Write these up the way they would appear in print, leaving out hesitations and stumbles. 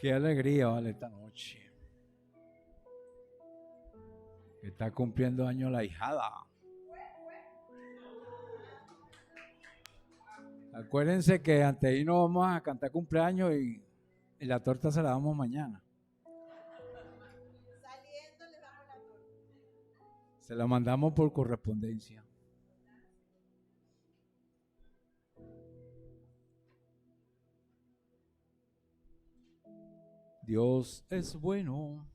Qué alegría, vale, esta noche. Está cumpliendo años la hijada. Acuérdense que antes de irnos vamos a cantar cumpleaños y la torta se la damos mañana. Saliendo le damos la torta. Se la mandamos por correspondencia. Dios es bueno,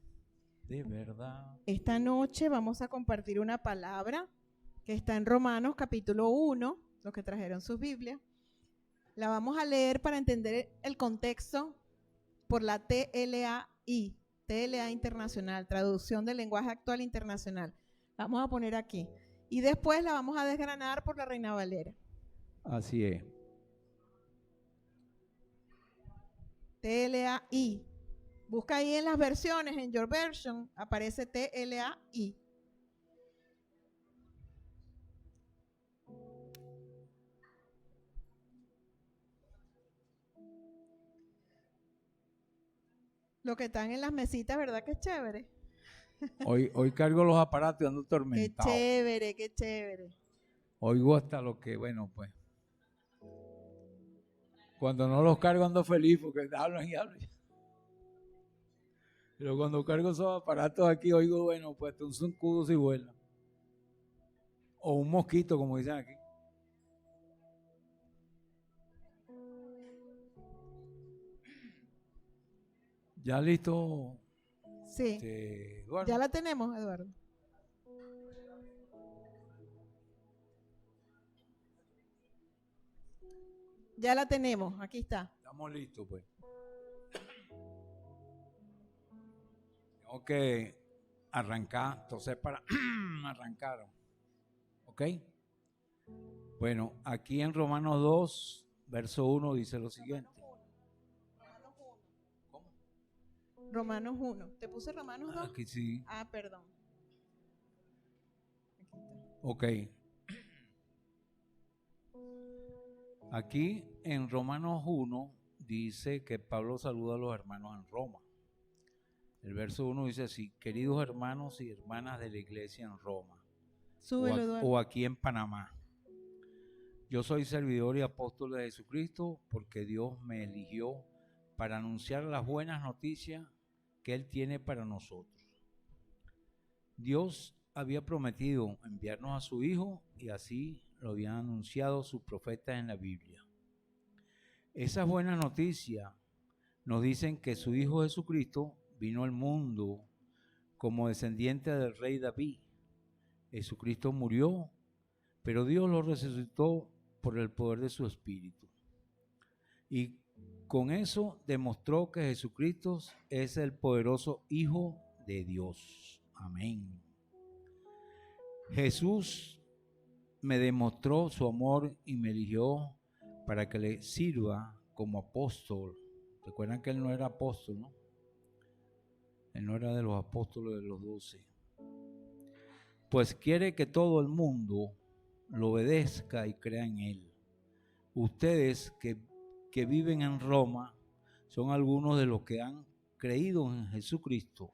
de verdad. Esta noche vamos a compartir una palabra que está en Romanos capítulo 1, los que trajeron sus Biblias. La vamos a leer para entender el contexto por la TLAI, TLA Internacional, Traducción del Lenguaje Actual Internacional. La vamos a poner aquí. Y después la vamos a desgranar por la Reina Valera. Así es. TLAI. Busca ahí en las versiones, en Your Version, aparece TLAI. Lo que están en las mesitas, ¿verdad que es chévere? Hoy cargo los aparatos y ando Qué tormentado. chévere, qué chévere. Oigo hasta lo que, bueno, pues. Cuando no los cargo ando feliz porque hablan y hablan. Pero cuando cargo esos aparatos aquí, oigo, bueno, pues un zancudo si vuela. O un mosquito, como dicen aquí. ¿Ya listo? Sí. Eduardo. Ya la tenemos, Eduardo. Ya la tenemos, aquí está. Estamos listos, pues. Tengo que arrancar, entonces para arrancar. ¿Ok? Bueno, aquí en Romanos 2, verso 1 dice lo siguiente. ¿Cómo? Romanos 1. ¿Te puse Romanos 2? Aquí sí. Ah, perdón. Aquí está. Ok. Aquí en Romanos 1 dice que Pablo saluda a los hermanos en Roma. El verso 1 dice así: queridos hermanos y hermanas de la iglesia en Roma, Súbelo, Eduardo. o aquí en Panamá. Yo soy servidor y apóstol de Jesucristo porque Dios me eligió para anunciar las buenas noticias que Él tiene para nosotros. Dios había prometido enviarnos a su Hijo y así lo habían anunciado sus profetas en la Biblia. Esas buenas noticias nos dicen que su Hijo Jesucristo vino al mundo como descendiente del rey David. Jesucristo murió, pero Dios lo resucitó por el poder de su Espíritu. Y con eso demostró que Jesucristo es el poderoso Hijo de Dios. Amén. Jesús me demostró su amor y me eligió para que le sirva como apóstol. Recuerdan que él no era apóstol, ¿no? Él no era de los apóstoles de los 12. Pues quiere que todo el mundo lo obedezca y crea en él. Ustedes que viven en Roma son algunos de los que han creído en Jesucristo.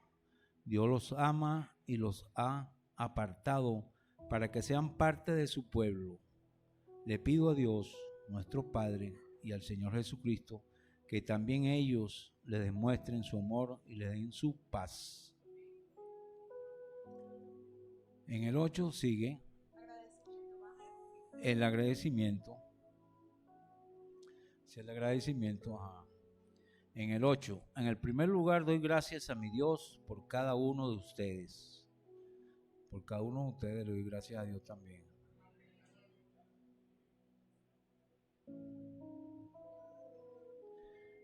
Dios los ama y los ha apartado para que sean parte de su pueblo. Le pido a Dios, nuestro Padre, y al Señor Jesucristo, que también ellos le demuestren su amor y le den su paz. En el 8 sigue el agradecimiento. El agradecimiento. En el 8, en el primer lugar doy gracias a mi Dios por cada uno de ustedes. Por cada uno de ustedes le doy gracias a Dios también.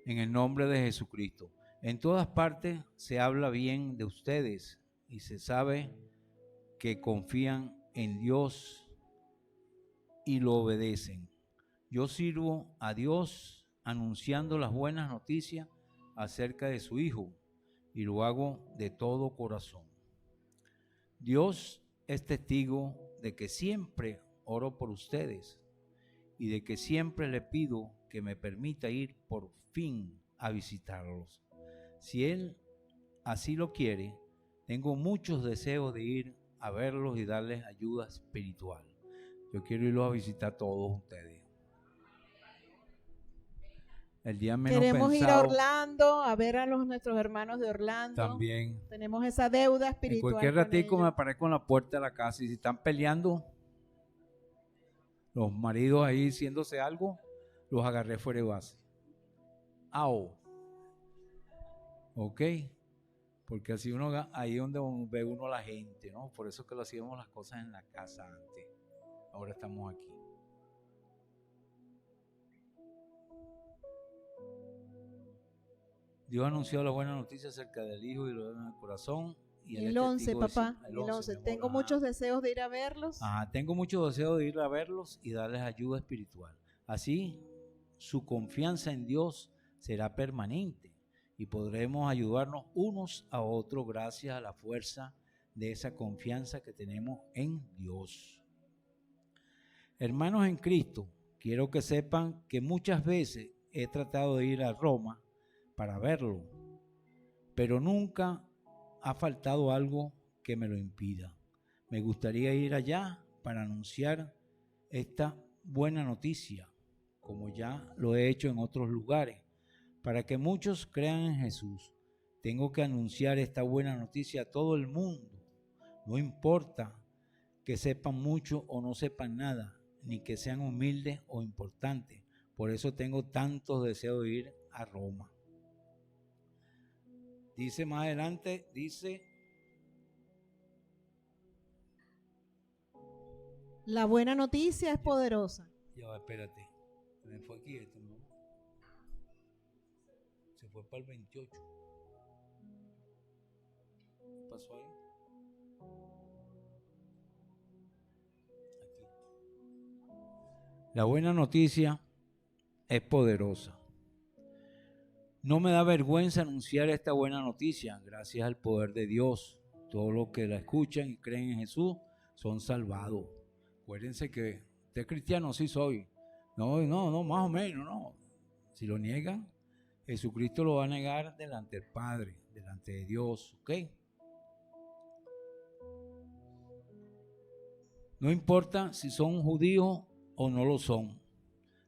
En el nombre de Jesucristo. En todas partes se habla bien de ustedes y se sabe que confían en Dios y lo obedecen. Yo sirvo a Dios anunciando las buenas noticias acerca de su Hijo y lo hago de todo corazón. Dios es testigo de que siempre oro por ustedes y de que siempre le pido que me permita ir por fin a visitarlos. Si Él así lo quiere, tengo muchos deseos de ir a verlos y darles ayuda espiritual. Yo quiero irlos a visitar a todos ustedes. El día menos Queremos ir a pensado, Orlando a ver a nuestros hermanos de Orlando. también. Tenemos esa deuda En espiritual. cualquier con ratico me ellos. aparezco en la puerta de la casa y si están peleando, los maridos ahí diciéndose algo, los agarré fuera de base. ¡Au! ¿Ok? Porque así ahí es donde ve uno a la gente, ¿no? Por eso que lo hacíamos las cosas en la casa antes. Ahora estamos aquí. Dios anunció la buena noticia acerca del Hijo y lo en el corazón. Y el 11, papá. El El 11. 11. Tengo muchos deseos de ir a verlos. Tengo muchos deseos de ir a verlos y darles ayuda espiritual. Así, su confianza en Dios será permanente y podremos ayudarnos unos a otros gracias a la fuerza de esa confianza que tenemos en Dios. Hermanos en Cristo, quiero que sepan que muchas veces he tratado de ir a Roma para verlo, pero nunca ha faltado algo que me lo impida. Me gustaría ir allá para anunciar esta buena noticia, como ya lo he hecho en otros lugares, para que muchos crean en Jesús. Tengo que anunciar esta buena noticia a todo el mundo. No importa que sepan mucho o no sepan nada, ni que sean humildes o importantes. Por eso tengo tantos deseos de ir a Roma. Dice más adelante, la buena noticia es poderosa. Ya va, espérate. Se me fue aquí esto, ¿no? Se fue para el 28. ¿Qué pasó ahí? Aquí. La buena noticia es poderosa. No me da vergüenza anunciar esta buena noticia, gracias al poder de Dios. Todos los que la escuchan y creen en Jesús son salvados. Acuérdense que usted es cristiano, sí soy. No, más o menos, no. Si lo niegan, Jesucristo lo va a negar delante del Padre, delante de Dios, ¿ok? No importa si son judíos o no lo son.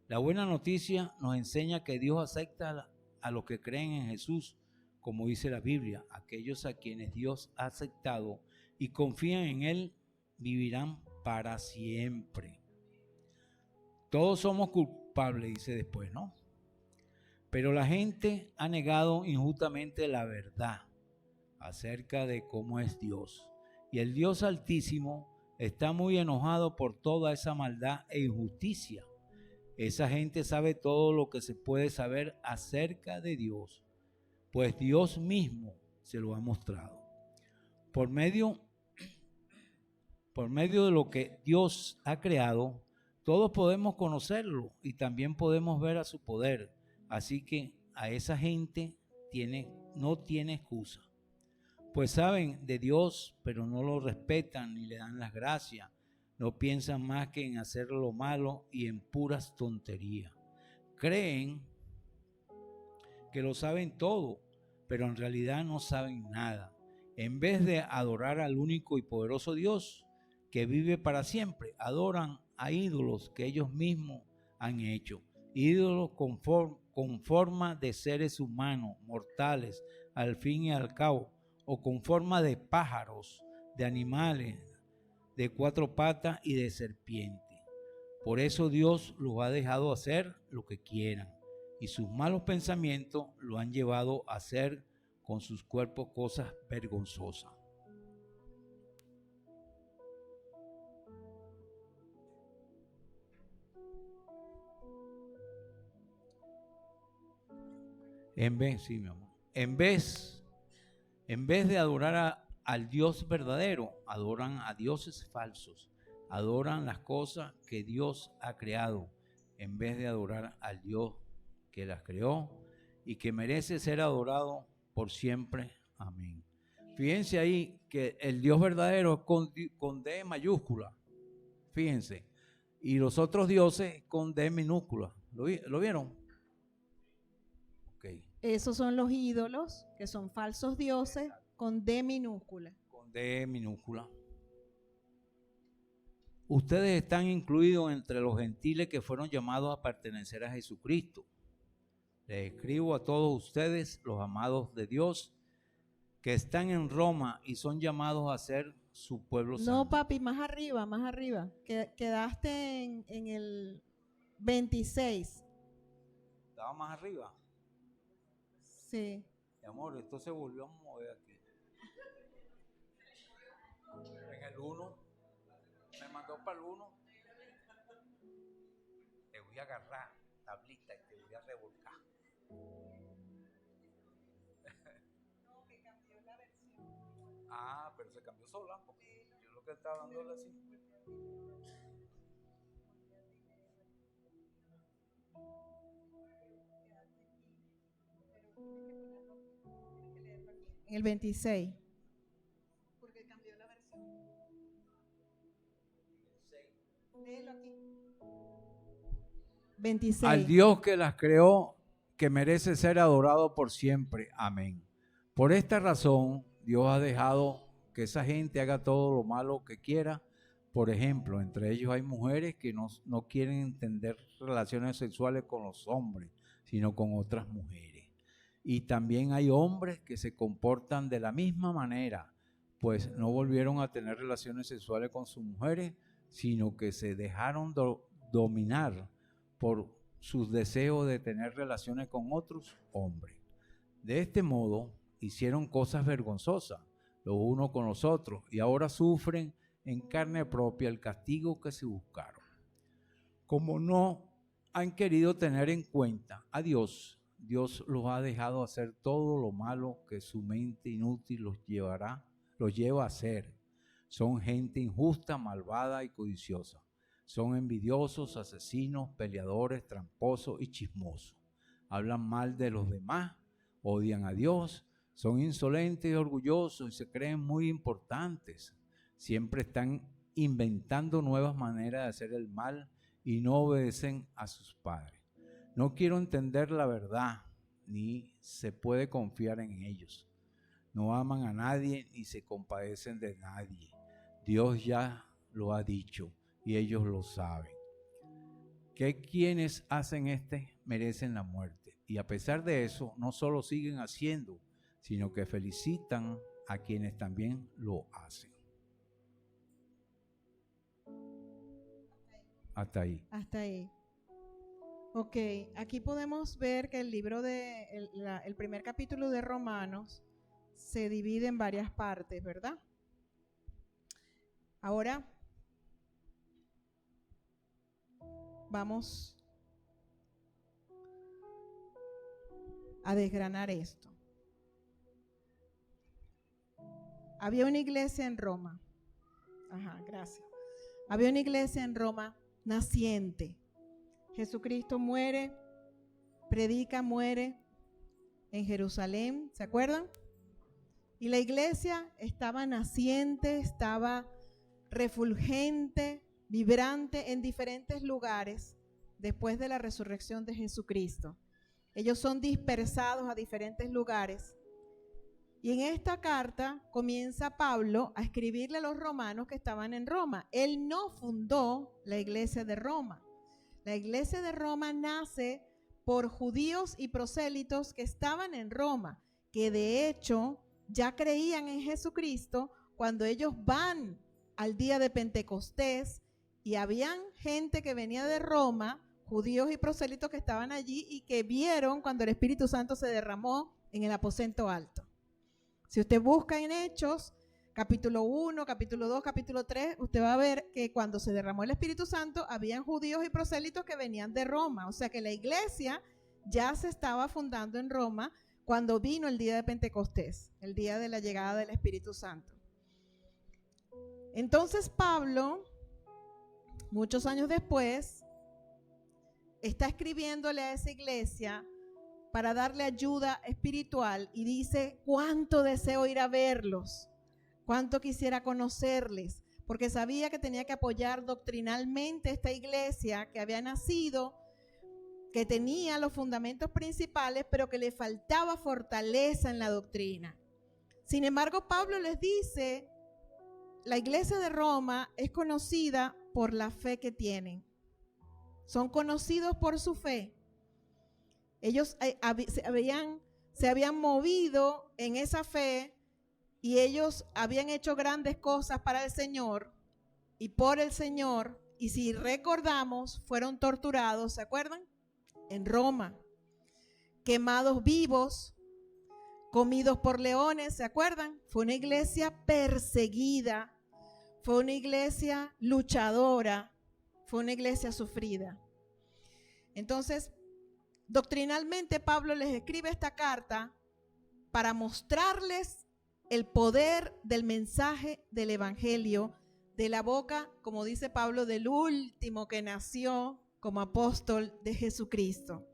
La buena noticia nos enseña que Dios acepta a los que creen en Jesús, como dice la Biblia. Aquellos a quienes Dios ha aceptado y confían en Él vivirán para siempre. Todos somos culpables, dice después, ¿no? Pero la gente ha negado injustamente la verdad acerca de cómo es Dios. Y el Dios Altísimo está muy enojado por toda esa maldad e injusticia. Esa gente sabe todo lo que se puede saber acerca de Dios, pues Dios mismo se lo ha mostrado. Por medio de lo que Dios ha creado, todos podemos conocerlo y también podemos ver a su poder. Así que a esa gente no tiene excusa. Pues saben de Dios, pero no lo respetan ni le dan las gracias. No piensan más que en hacer lo malo y en puras tonterías. Creen que lo saben todo, pero en realidad no saben nada. En vez de adorar al único y poderoso Dios que vive para siempre, adoran a ídolos que ellos mismos han hecho. Ídolos con forma de seres humanos, mortales, al fin y al cabo, o con forma de pájaros, de animales, de 4 patas y de serpiente. Por eso Dios los ha dejado hacer lo que quieran, y sus malos pensamientos lo han llevado a hacer con sus cuerpos cosas vergonzosas. En vez de adorar al Dios verdadero, adoran a dioses falsos, adoran las cosas que Dios ha creado, en vez de adorar al Dios que las creó y que merece ser adorado por siempre. Amén. Fíjense ahí que el Dios verdadero es con D mayúscula, fíjense, y los otros dioses con D minúscula. ¿Lo vieron? Ok. Esos son los ídolos, que son falsos dioses, con D minúscula. Con D minúscula. Ustedes están incluidos entre los gentiles que fueron llamados a pertenecer a Jesucristo. Les escribo a todos ustedes, los amados de Dios, que están en Roma y son llamados a ser su pueblo santo. No, papi, más arriba, más arriba. Quedaste en el 26. ¿Estaba más arriba? Sí. Mi amor, esto se volvió a mover aquí. En el 1, me mandó para el 1. Te voy a agarrar tablita y te voy a revolcar. No, que cambió la versión. Ah, pero se cambió sola. Yo lo que estaba dándole así. En el 26. Porque cambió la versión. Léelo aquí. 26. Al Dios que las creó, que merece ser adorado por siempre. Amén. Por esta razón, Dios ha dejado que esa gente haga todo lo malo que quiera. Por ejemplo, entre ellos hay mujeres que no quieren entender relaciones sexuales con los hombres, sino con otras mujeres. Y también hay hombres que se comportan de la misma manera, pues no volvieron a tener relaciones sexuales con sus mujeres, sino que se dejaron dominar por sus deseos de tener relaciones con otros hombres. De este modo, hicieron cosas vergonzosas los unos con los otros y ahora sufren en carne propia el castigo que se buscaron. Como no han querido tener en cuenta a Dios, Dios los ha dejado hacer todo lo malo que su mente inútil los lleva a hacer. Son gente injusta, malvada y codiciosa. Son envidiosos, asesinos, peleadores, tramposos y chismosos. Hablan mal de los demás, odian a Dios, son insolentes y orgullosos y se creen muy importantes. Siempre están inventando nuevas maneras de hacer el mal y no obedecen a sus padres. No quiero entender la verdad, ni se puede confiar en ellos. No aman a nadie ni se compadecen de nadie. Dios ya lo ha dicho y ellos lo saben. Que quienes hacen merecen la muerte. Y a pesar de eso, no solo siguen haciendo, sino que felicitan a quienes también lo hacen. Hasta ahí. Hasta ahí. Ok, aquí podemos ver que el libro el primer capítulo de Romanos se divide en varias partes, ¿verdad? Ahora vamos a desgranar esto. Había una iglesia en Roma. Ajá, gracias. Había una iglesia en Roma naciente. Jesucristo muere, predica, muere en Jerusalén, ¿se acuerdan? Y la iglesia estaba naciente, estaba refulgente, vibrante en diferentes lugares después de la resurrección de Jesucristo. Ellos son dispersados a diferentes lugares. Y en esta carta comienza Pablo a escribirle a los romanos que estaban en Roma. Él no fundó la iglesia de Roma. La iglesia de Roma nace por judíos y prosélitos que estaban en Roma, que de hecho ya creían en Jesucristo cuando ellos van al día de Pentecostés, y habían gente que venía de Roma, judíos y prosélitos que estaban allí y que vieron cuando el Espíritu Santo se derramó en el aposento alto. Si usted busca en Hechos, capítulo 1, capítulo 2, capítulo 3, usted va a ver que cuando se derramó el Espíritu Santo, habían judíos y prosélitos que venían de Roma. O sea que la iglesia ya se estaba fundando en Roma cuando vino el día de Pentecostés, el día de la llegada del Espíritu Santo. Entonces Pablo, muchos años después, está escribiéndole a esa iglesia para darle ayuda espiritual y dice: cuánto deseo ir a verlos, cuánto quisiera conocerles, porque sabía que tenía que apoyar doctrinalmente esta iglesia que había nacido que tenía los fundamentos principales, pero que le faltaba fortaleza en la doctrina. Sin embargo, Pablo les dice, la iglesia de Roma es conocida por la fe que tienen. Son conocidos por su fe. Ellos se habían movido en esa fe y ellos habían hecho grandes cosas para el Señor y por el Señor. Y si recordamos, fueron torturados, ¿se acuerdan? En Roma, quemados vivos, comidos por leones, ¿se acuerdan? Fue una iglesia perseguida, fue una iglesia luchadora, fue una iglesia sufrida. Entonces, doctrinalmente Pablo les escribe esta carta para mostrarles el poder del mensaje del evangelio de la boca, como dice Pablo, del último que nació como apóstol de Jesucristo.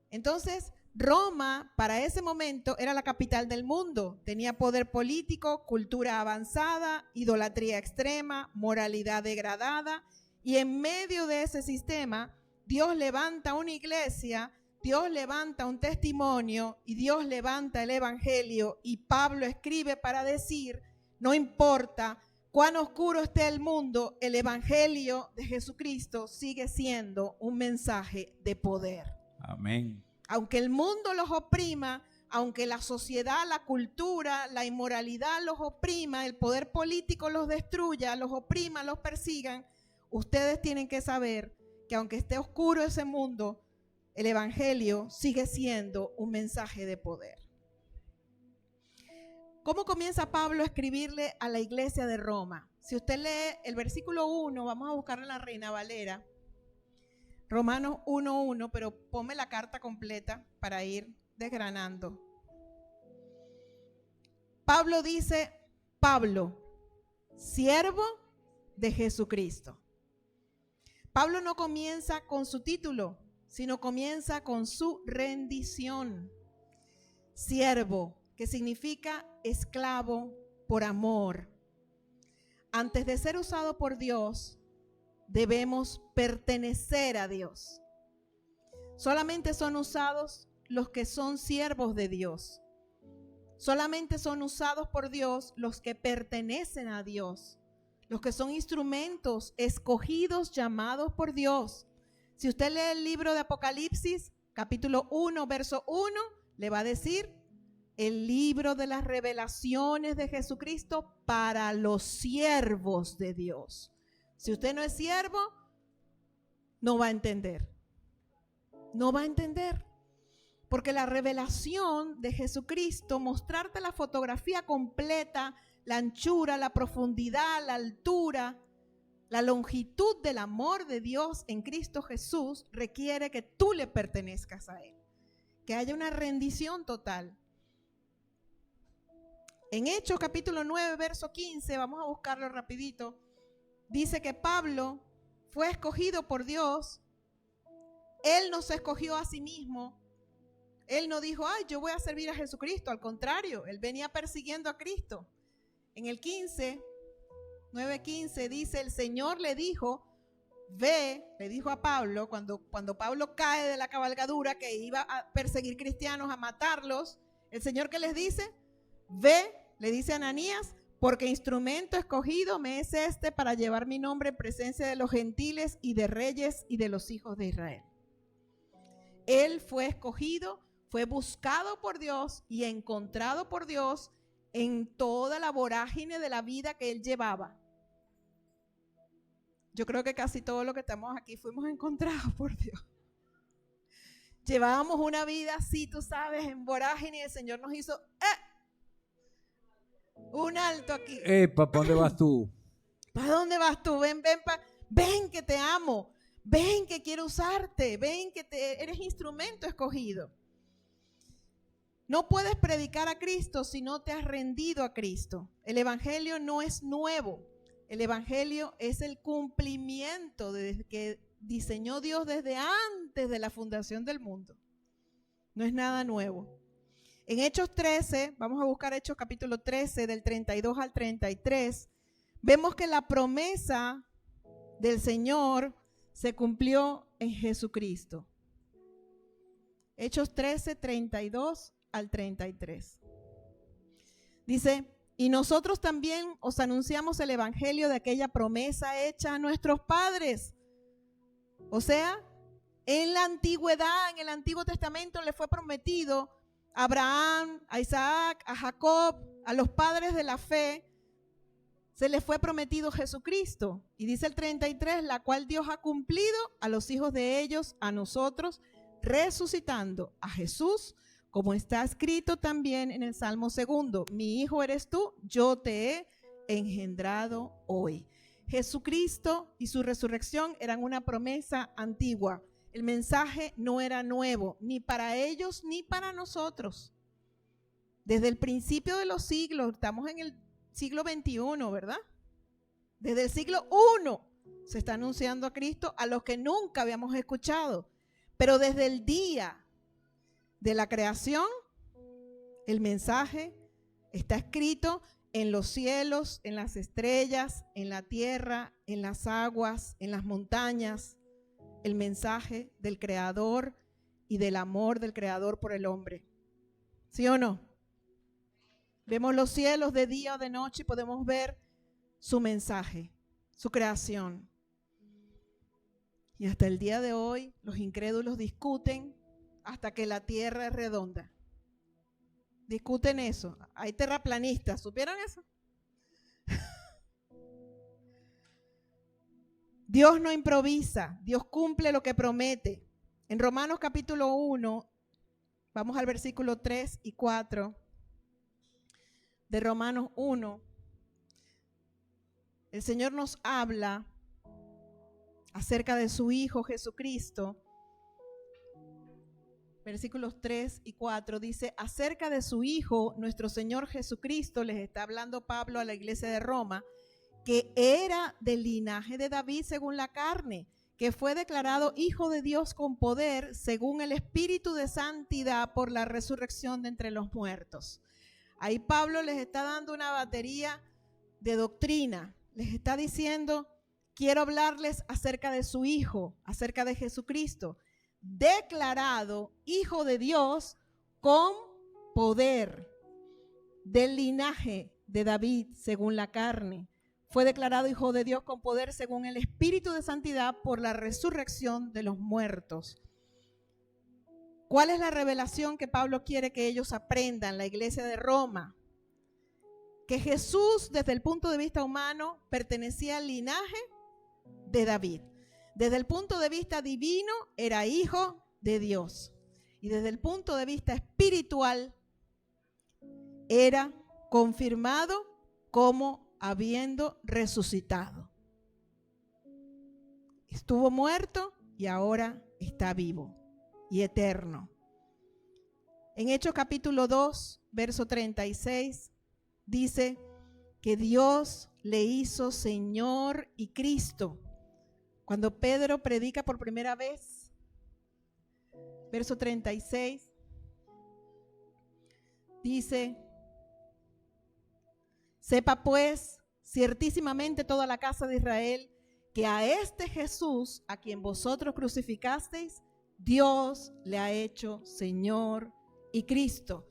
Entonces, Roma para ese momento era la capital del mundo. Tenía poder político, cultura avanzada, idolatría extrema, moralidad degradada. Y en medio de ese sistema, Dios levanta una iglesia, Dios levanta un testimonio y Dios levanta el evangelio. Y Pablo escribe para decir, no importa cuán oscuro esté el mundo, el evangelio de Jesucristo sigue siendo un mensaje de poder. Amén. Aunque el mundo los oprima, aunque la sociedad, la cultura, la inmoralidad los oprima, el poder político los destruya, los oprima, los persigan, ustedes tienen que saber que aunque esté oscuro ese mundo, el evangelio sigue siendo un mensaje de poder. ¿Cómo comienza Pablo a escribirle a la iglesia de Roma? Si usted lee el versículo 1, vamos a buscarlo en la Reina Valera, Romanos 1:1, pero ponme la carta completa para ir desgranando. Pablo dice, Pablo, siervo de Jesucristo. Pablo no comienza con su título, sino comienza con su rendición. Siervo, que significa esclavo por amor. Antes de ser usado por Dios, debemos pertenecer a Dios. Solamente son usados los que son siervos de Dios. Solamente son usados por Dios los que pertenecen a Dios, los que son instrumentos escogidos, llamados por Dios. Si usted lee el libro de Apocalipsis, capítulo 1, verso 1, le va a decir, el libro de las revelaciones de Jesucristo para los siervos de Dios. Si usted no es siervo, no va a entender. No va a entender. Porque la revelación de Jesucristo, mostrarte la fotografía completa, la anchura, la profundidad, la altura, la longitud del amor de Dios en Cristo Jesús, requiere que tú le pertenezcas a Él. Que haya una rendición total. En Hechos capítulo 9, verso 15, vamos a buscarlo rapidito, dice que Pablo fue escogido por Dios. Él no se escogió a sí mismo. Él no dijo, ay, yo voy a servir a Jesucristo. Al contrario, él venía persiguiendo a Cristo. En el 9:15 dice, el Señor le dijo, ve, le dijo a Pablo, cuando Pablo cae de la cabalgadura que iba a perseguir cristianos, a matarlos, el Señor ¿qué les dice? Ve, le dice a Ananías, porque instrumento escogido me es este para llevar mi nombre en presencia de los gentiles y de reyes y de los hijos de Israel. Él fue escogido, fue buscado por Dios y encontrado por Dios en toda la vorágine de la vida que él llevaba. Yo creo que casi todos los que estamos aquí fuimos encontrados por Dios. Llevábamos una vida así, tú sabes, en vorágine, y el Señor nos hizo un alto aquí. ¿Para dónde vas tú? ¿Para dónde vas tú? Ven que te amo. Ven que quiero usarte. Ven que eres instrumento escogido. No puedes predicar a Cristo si no te has rendido a Cristo. El evangelio no es nuevo. El evangelio es el cumplimiento que diseñó Dios desde antes de la fundación del mundo. No es nada nuevo. En Hechos 13, vamos a buscar Hechos capítulo 13, del 32 al 33, vemos que la promesa del Señor se cumplió en Jesucristo. Hechos 13, 32 al 33. Dice, y nosotros también os anunciamos el evangelio de aquella promesa hecha a nuestros padres. O sea, en la antigüedad, en el Antiguo Testamento le fue prometido a Abraham, a Isaac, a Jacob, a los padres de la fe, se les fue prometido Jesucristo. Y dice el 33, la cual Dios ha cumplido a los hijos de ellos, a nosotros, resucitando a Jesús, como está escrito también en el Salmo 2, mi hijo eres tú, yo te he engendrado hoy. Jesucristo y su resurrección eran una promesa antigua. El mensaje no era nuevo, ni para ellos ni para nosotros. Desde el principio de los siglos, estamos en el siglo XXI, ¿verdad? Desde el siglo I se está anunciando a Cristo a los que nunca habíamos escuchado. Pero desde el día de la creación, el mensaje está escrito en los cielos, en las estrellas, en la tierra, en las aguas, en las montañas. El mensaje del Creador y del amor del Creador por el hombre. ¿Sí o no? Vemos los cielos de día o de noche y podemos ver su mensaje, su creación. Y hasta el día de hoy los incrédulos discuten hasta que la tierra es redonda. Discuten eso. Hay terraplanistas, ¿supieron eso? Dios no improvisa, Dios cumple lo que promete. En Romanos capítulo 1, vamos al versículo 3 y 4 de Romanos 1. El Señor nos habla acerca de su Hijo Jesucristo. Versículos 3 y 4 dice, acerca de su Hijo, nuestro Señor Jesucristo, les está hablando Pablo a la iglesia de Roma, que era del linaje de David según la carne, que fue declarado Hijo de Dios con poder según el Espíritu de santidad por la resurrección de entre los muertos. Ahí Pablo les está dando una batería de doctrina, les está diciendo, quiero hablarles acerca de su Hijo, acerca de Jesucristo, declarado Hijo de Dios con poder, del linaje de David según la carne. Fue declarado Hijo de Dios con poder según el Espíritu de santidad por la resurrección de los muertos. ¿Cuál es la revelación que Pablo quiere que ellos aprendan, la iglesia de Roma? Que Jesús, desde el punto de vista humano, pertenecía al linaje de David. Desde el punto de vista divino, era hijo de Dios. Y desde el punto de vista espiritual, era confirmado como habiendo resucitado. Estuvo muerto y ahora está vivo y eterno. En Hechos capítulo 2, verso 36, dice que Dios le hizo Señor y Cristo. Cuando Pedro predica por primera vez, verso 36, dice, sepa pues ciertísimamente toda la casa de Israel que a este Jesús, a quien vosotros crucificasteis, Dios le ha hecho Señor y Cristo.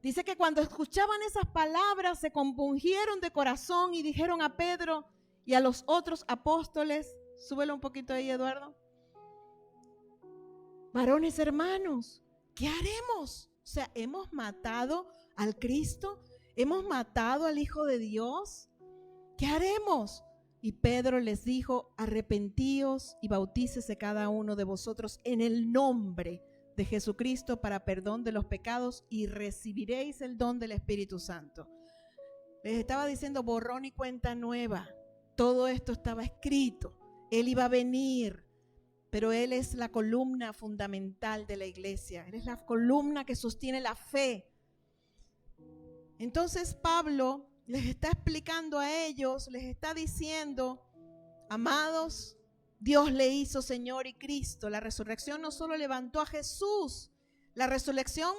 Dice que cuando escuchaban esas palabras se compungieron de corazón y dijeron a Pedro y a los otros apóstoles, súbelo un poquito ahí, Eduardo, varones hermanos, ¿qué haremos? O sea, ¿hemos matado al Cristo? ¿Hemos matado al Hijo de Dios? ¿Qué haremos? Y Pedro les dijo, arrepentíos y bautícese cada uno de vosotros en el nombre de Jesucristo para perdón de los pecados y recibiréis el don del Espíritu Santo. Les estaba diciendo borrón y cuenta nueva. Todo esto estaba escrito. Él iba a venir, pero Él es la columna fundamental de la iglesia. Él es la columna que sostiene la fe. Entonces Pablo les está explicando a ellos, les está diciendo, amados, Dios le hizo Señor y Cristo. La resurrección no solo levantó a Jesús, la resurrección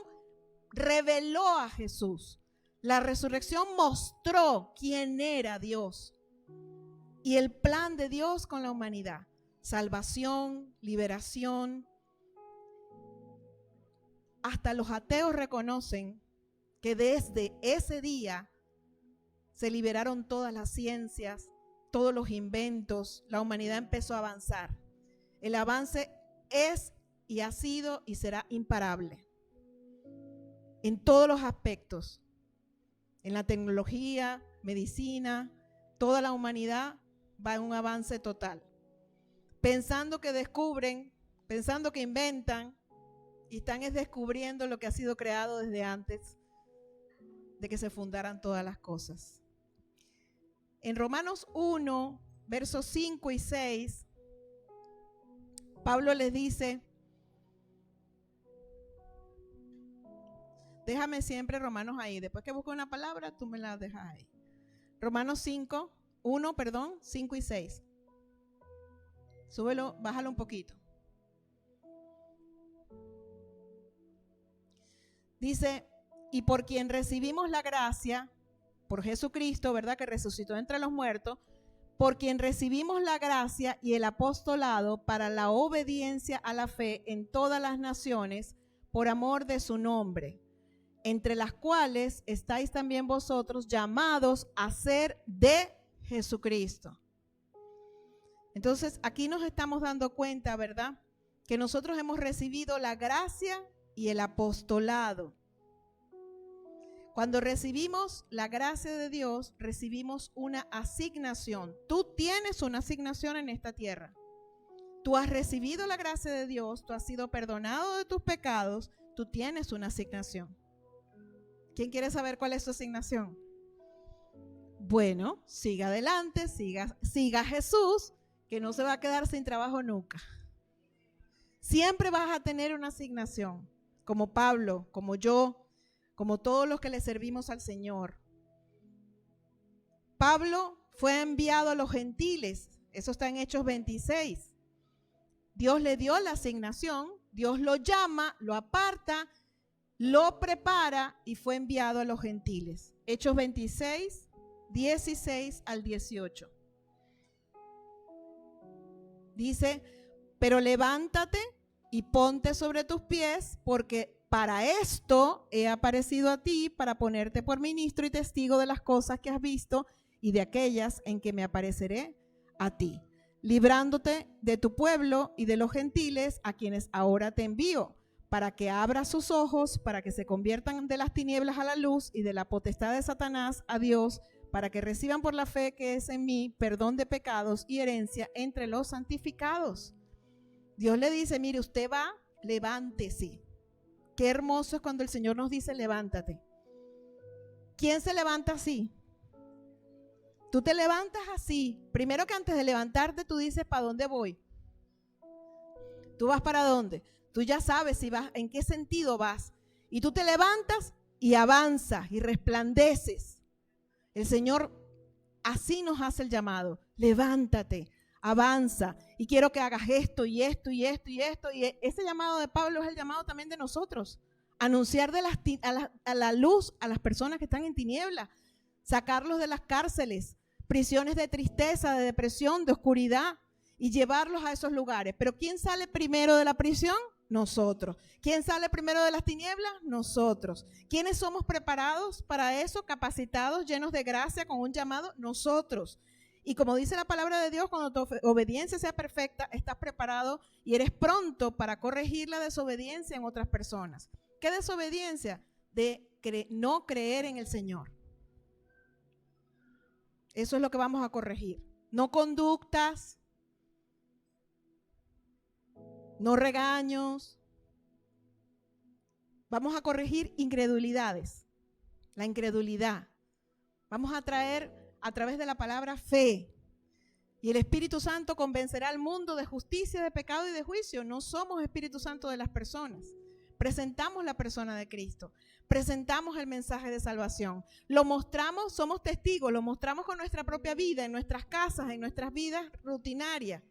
reveló a Jesús. La resurrección mostró quién era Dios y el plan de Dios con la humanidad. Salvación, liberación. hasta los ateos reconocen que desde ese día se liberaron todas las ciencias, todos los inventos, la humanidad empezó a avanzar. El avance es y ha sido y será imparable en todos los aspectos, en la tecnología, medicina, toda la humanidad va en un avance total. Pensando que descubren, pensando que inventan, y están descubriendo lo que ha sido creado desde antes de que se fundaran todas las cosas. En Romanos 1, versos 5 y 6, Pablo les dice, déjame siempre Romanos ahí, después que busco una palabra, tú me la dejas ahí. Romanos 5 y 6. Súbelo, bájalo un poquito. Dice, y por quien recibimos la gracia, por Jesucristo, ¿verdad? Que resucitó entre los muertos, por quien recibimos la gracia y el apostolado para la obediencia a la fe en todas las naciones, por amor de su nombre, entre las cuales estáis también vosotros llamados a ser de Jesucristo. Entonces, aquí nos estamos dando cuenta, ¿verdad? Que nosotros hemos recibido la gracia y el apostolado. Cuando recibimos la gracia de Dios, recibimos una asignación. Tú tienes una asignación en esta tierra. Tú has recibido la gracia de Dios, tú has sido perdonado de tus pecados, tú tienes una asignación. ¿Quién quiere saber cuál es su asignación? Bueno, siga adelante, siga a Jesús, que no se va a quedar sin trabajo nunca. Siempre vas a tener una asignación, como Pablo, como yo, como todos los que le servimos al Señor. Pablo fue enviado a los gentiles, eso está en Hechos 26. Dios le dio la asignación, Dios lo llama, lo aparta, lo prepara y fue enviado a los gentiles. Hechos 26, 16 al 18. Dice, pero levántate y ponte sobre tus pies, porque para esto he aparecido a ti, para ponerte por ministro y testigo de las cosas que has visto y de aquellas en que me apareceré a ti, librándote de tu pueblo y de los gentiles a quienes ahora te envío, para que abra sus ojos, para que se conviertan de las tinieblas a la luz y de la potestad de Satanás a Dios, para que reciban por la fe que es en mí perdón de pecados y herencia entre los santificados. Dios le dice, mire, usted va, levántese. Qué hermoso es cuando el Señor nos dice, levántate. ¿Quién se levanta así? Tú te levantas así. Primero que antes de levantarte, tú dices, ¿para dónde voy? ¿Tú vas para dónde? Tú ya sabes si vas, en qué sentido vas. Y tú te levantas y avanzas y resplandeces. El Señor así nos hace el llamado. Levántate, avanza. Y quiero que hagas esto y esto y esto y esto. Y ese llamado de Pablo es el llamado también de nosotros. Anunciar a la luz a las personas que están en tinieblas. Sacarlos de las cárceles, prisiones de tristeza, de depresión, de oscuridad. Y llevarlos a esos lugares. Pero ¿quién sale primero de la prisión? Nosotros. ¿Quién sale primero de las tinieblas? Nosotros. ¿Quiénes somos preparados para eso? Capacitados, llenos de gracia, con un llamado. Nosotros. Y como dice la palabra de Dios, cuando tu obediencia sea perfecta, estás preparado y eres pronto para corregir la desobediencia en otras personas. ¿Qué desobediencia? De no creer en el Señor. Eso es lo que vamos a corregir. No conductas, no regaños. Vamos a corregir incredulidades. La incredulidad. Vamos a traer a través de la palabra fe. Y el Espíritu Santo convencerá al mundo de justicia, de pecado y de juicio. No somos Espíritu Santo de las personas. Presentamos la persona de Cristo. Presentamos el mensaje de salvación. Lo mostramos, somos testigos, lo mostramos con nuestra propia vida, en nuestras casas, en nuestras vidas rutinarias.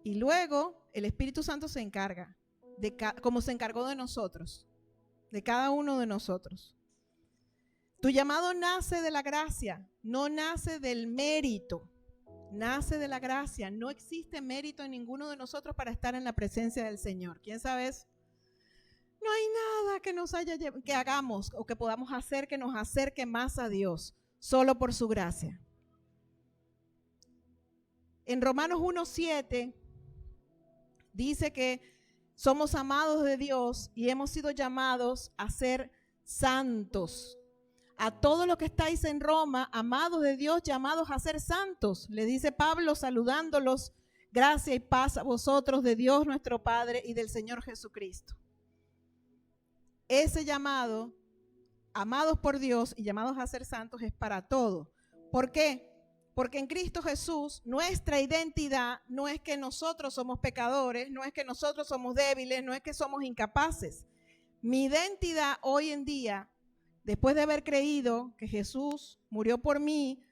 Y luego el Espíritu Santo se encarga, como se encargó de nosotros, de cada uno de nosotros. Tu llamado nace de la gracia, no nace del mérito. nace de la gracia. No existe mérito en ninguno de nosotros para estar en la presencia del Señor. ¿Quién sabe eso? No hay nada que hagamos o que podamos hacer que nos acerque más a Dios, solo por su gracia. En Romanos 1:7 dice que somos amados de Dios y hemos sido llamados a ser santos. A todos los que estáis en Roma, amados de Dios, llamados a ser santos. Le dice Pablo saludándolos, gracia y paz a vosotros de Dios nuestro Padre y del Señor Jesucristo. Ese llamado, amados por Dios y llamados a ser santos, es para todos. ¿Por qué? Porque en Cristo Jesús nuestra identidad no es que nosotros somos pecadores, no es que nosotros somos débiles, no es que somos incapaces. Mi identidad hoy en día, después de haber creído que Jesús murió por mí,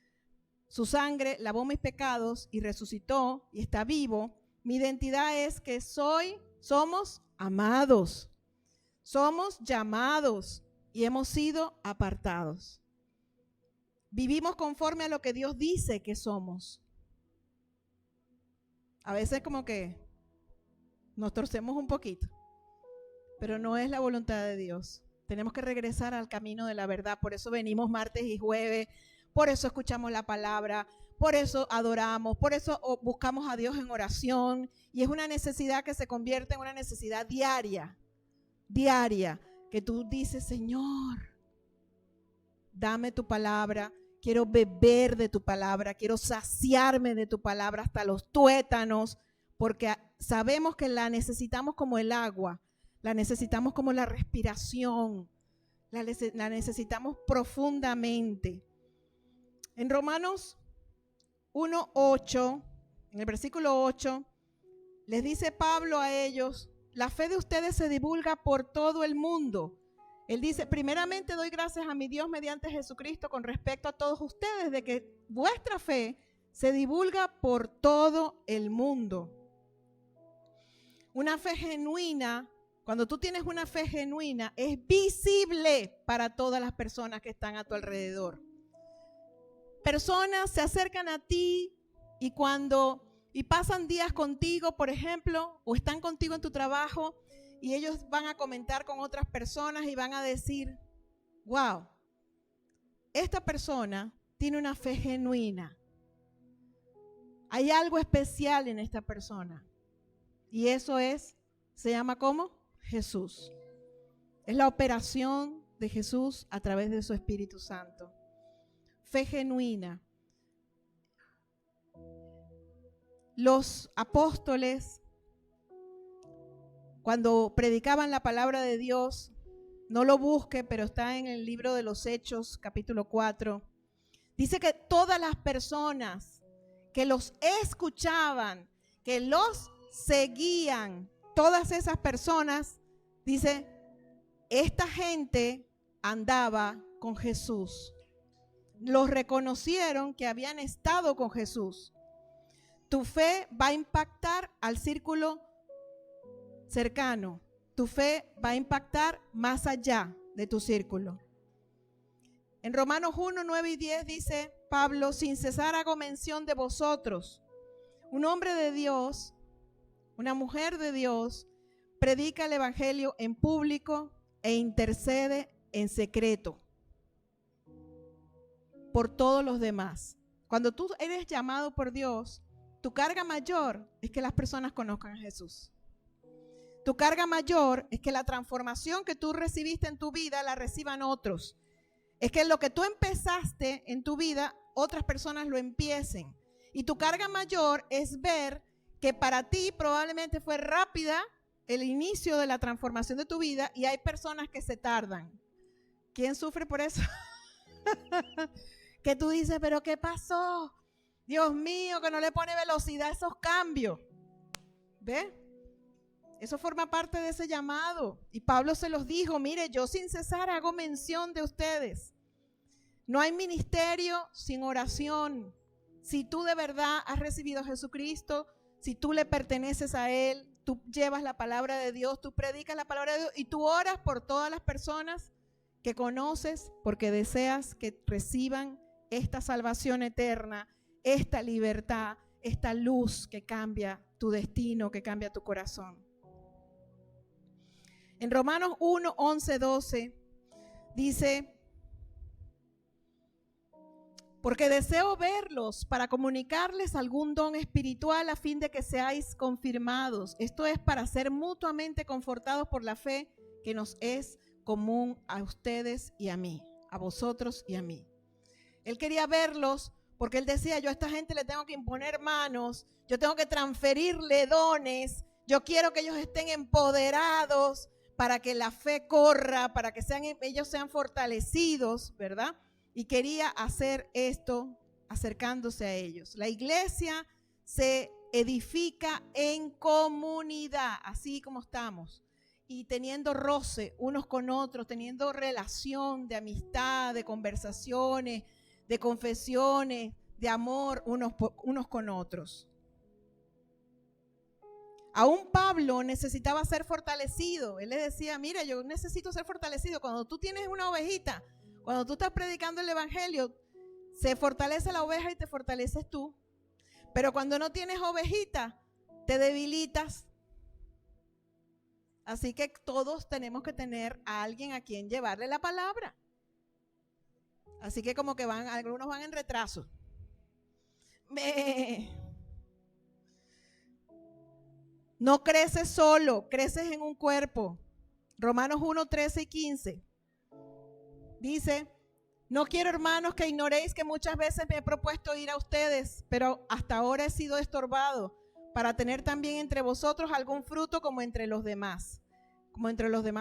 su sangre lavó mis pecados y resucitó y está vivo, mi identidad es que somos amados, somos llamados y hemos sido apartados. Vivimos conforme a lo que Dios dice que somos. A veces como que nos torcemos un poquito, pero no es la voluntad de Dios. Tenemos que regresar al camino de la verdad. Por eso venimos martes y jueves, por eso escuchamos la palabra, por eso adoramos, por eso buscamos a Dios en oración. Y es una necesidad que se convierte en una necesidad diaria, que tú dices, Señor, dame tu palabra, quiero beber de tu palabra, quiero saciarme de tu palabra hasta los tuétanos, porque sabemos que la necesitamos como el agua, la necesitamos como la respiración, la necesitamos profundamente. En Romanos 1:8, en el versículo 8, les dice Pablo a ellos, la fe de ustedes se divulga por todo el mundo. Él dice, primeramente doy gracias a mi Dios mediante Jesucristo con respecto a todos ustedes, de que vuestra fe se divulga por todo el mundo. Una fe genuina, cuando tú tienes una fe genuina, es visible para todas las personas que están a tu alrededor. Personas se acercan a ti y pasan días contigo, por ejemplo, o están contigo en tu trabajo, y ellos van a comentar con otras personas y van a decir, wow, esta persona tiene una fe genuina. Hay algo especial en esta persona. Y eso se llama ¿cómo? Jesús. Es la operación de Jesús a través de su Espíritu Santo. Fe genuina. Los apóstoles, cuando predicaban la palabra de Dios, no lo busque, pero está en el libro de los Hechos, capítulo 4. Dice que todas las personas que los escuchaban, que los seguían, todas esas personas, dice, esta gente andaba con Jesús. Los reconocieron que habían estado con Jesús. Tu fe va a impactar al círculo cercano. Tu fe va a impactar más allá de tu círculo. En Romanos 1, 9 y 10 dice Pablo, sin cesar hago mención de vosotros. Un hombre de Dios, una mujer de Dios, predica el evangelio en público e intercede en secreto por todos los demás. Cuando tú eres llamado por Dios, tu carga mayor es que las personas conozcan a Jesús. Tu carga mayor es que la transformación que tú recibiste en tu vida la reciban otros. Es que lo que tú empezaste en tu vida, otras personas lo empiecen. Y tu carga mayor es ver que para ti probablemente fue rápida el inicio de la transformación de tu vida y hay personas que se tardan. ¿Quién sufre por eso? Que tú dices, pero ¿qué pasó? Dios mío, que no le pone velocidad a esos cambios. ¿Ve? Eso forma parte de ese llamado. Y Pablo se los dijo, mire, yo sin cesar hago mención de ustedes. No hay ministerio sin oración. Si tú de verdad has recibido a Jesucristo, si tú le perteneces a Él, tú llevas la palabra de Dios, tú predicas la palabra de Dios y tú oras por todas las personas que conoces porque deseas que reciban esta salvación eterna, esta libertad, esta luz que cambia tu destino, que cambia tu corazón. En Romanos 1, 11, 12 dice: porque deseo verlos para comunicarles algún don espiritual a fin de que seáis confirmados. Esto es para ser mutuamente confortados por la fe que nos es común a ustedes y a mí, a vosotros y a mí. Él quería verlos porque él decía: yo a esta gente le tengo que imponer manos, yo tengo que transferirle dones, yo quiero que ellos estén empoderados para que la fe corra, para que ellos sean fortalecidos, ¿verdad? Y quería hacer esto acercándose a ellos. La iglesia se edifica en comunidad, así como estamos, y teniendo roce unos con otros, teniendo relación de amistad, de conversaciones, de confesiones, de amor unos con otros. Aún Pablo necesitaba ser fortalecido. Él le decía: mira, yo necesito ser fortalecido. Cuando tú tienes una ovejita, cuando tú estás predicando el evangelio, se fortalece la oveja y te fortaleces tú. Pero cuando no tienes ovejita, te debilitas. Así que todos tenemos que tener a alguien a quien llevarle la palabra. Así que como que algunos van en retraso. No creces solo, creces en un cuerpo. Romanos 1, 13 y 15. Dice: no quiero, hermanos, que ignoréis que muchas veces me he propuesto ir a ustedes, pero hasta ahora he sido estorbado para tener también entre vosotros algún fruto como entre los demás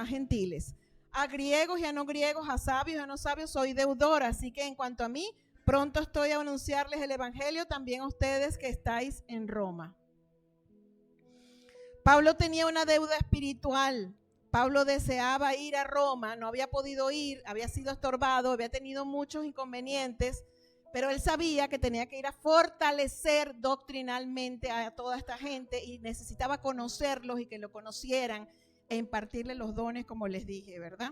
gentiles. A griegos y a no griegos, a sabios y a no sabios soy deudora, así que en cuanto a mí, pronto estoy a anunciarles el evangelio también a ustedes que estáis en Roma. Pablo tenía una deuda espiritual. Pablo deseaba ir a Roma, no había podido ir, había sido estorbado, había tenido muchos inconvenientes, pero él sabía que tenía que ir a fortalecer doctrinalmente a toda esta gente y necesitaba conocerlos y que lo conocieran e impartirle los dones, como les dije, ¿verdad?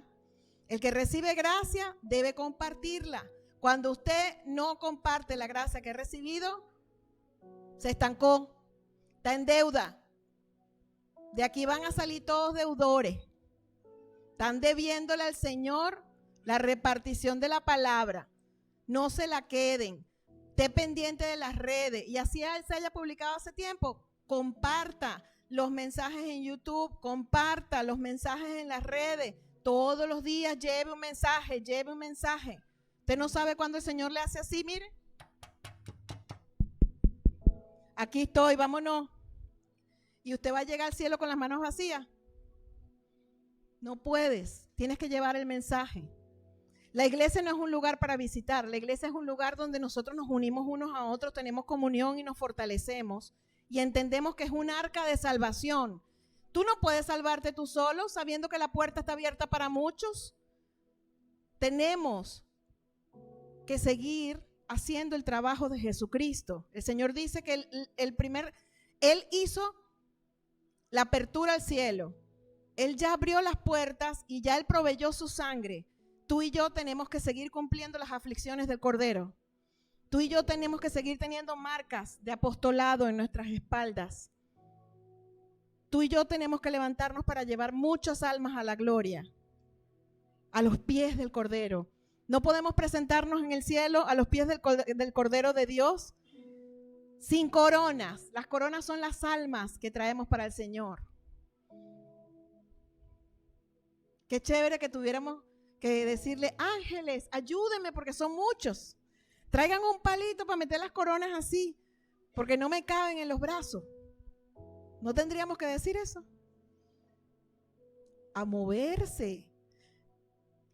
El que recibe gracia debe compartirla. Cuando usted no comparte la gracia que ha recibido, se estancó, está en deuda. De aquí van a salir todos deudores. Están debiéndole al Señor la repartición de la palabra. No se la queden. Esté pendiente de las redes. Y así se haya publicado hace tiempo, comparta los mensajes en YouTube, comparta los mensajes en las redes. Todos los días lleve un mensaje, lleve un mensaje. Usted no sabe cuándo el Señor le hace así, mire. Aquí estoy, vámonos. Y usted va a llegar al cielo con las manos vacías. No puedes, tienes que llevar el mensaje. La iglesia no es un lugar para visitar, la iglesia es un lugar donde nosotros nos unimos unos a otros, tenemos comunión y nos fortalecemos y entendemos que es un arca de salvación. Tú no puedes salvarte tú solo sabiendo que la puerta está abierta para muchos. Tenemos que seguir haciendo el trabajo de Jesucristo. El Señor dice que Él hizo la apertura al cielo. Él ya abrió las puertas y ya Él proveyó su sangre. Tú y yo tenemos que seguir cumpliendo las aflicciones del Cordero. Tú y yo tenemos que seguir teniendo marcas de apostolado en nuestras espaldas. Tú y yo tenemos que levantarnos para llevar muchas almas a la gloria, a los pies del Cordero. No podemos presentarnos en el cielo a los pies del Cordero de Dios sin coronas. Las coronas son las almas que traemos para el Señor. Qué chévere que tuviéramos que decirle: ángeles, ayúdenme porque son muchos. Traigan un palito para meter las coronas así, porque no me caben en los brazos. ¿No tendríamos que decir eso? A moverse.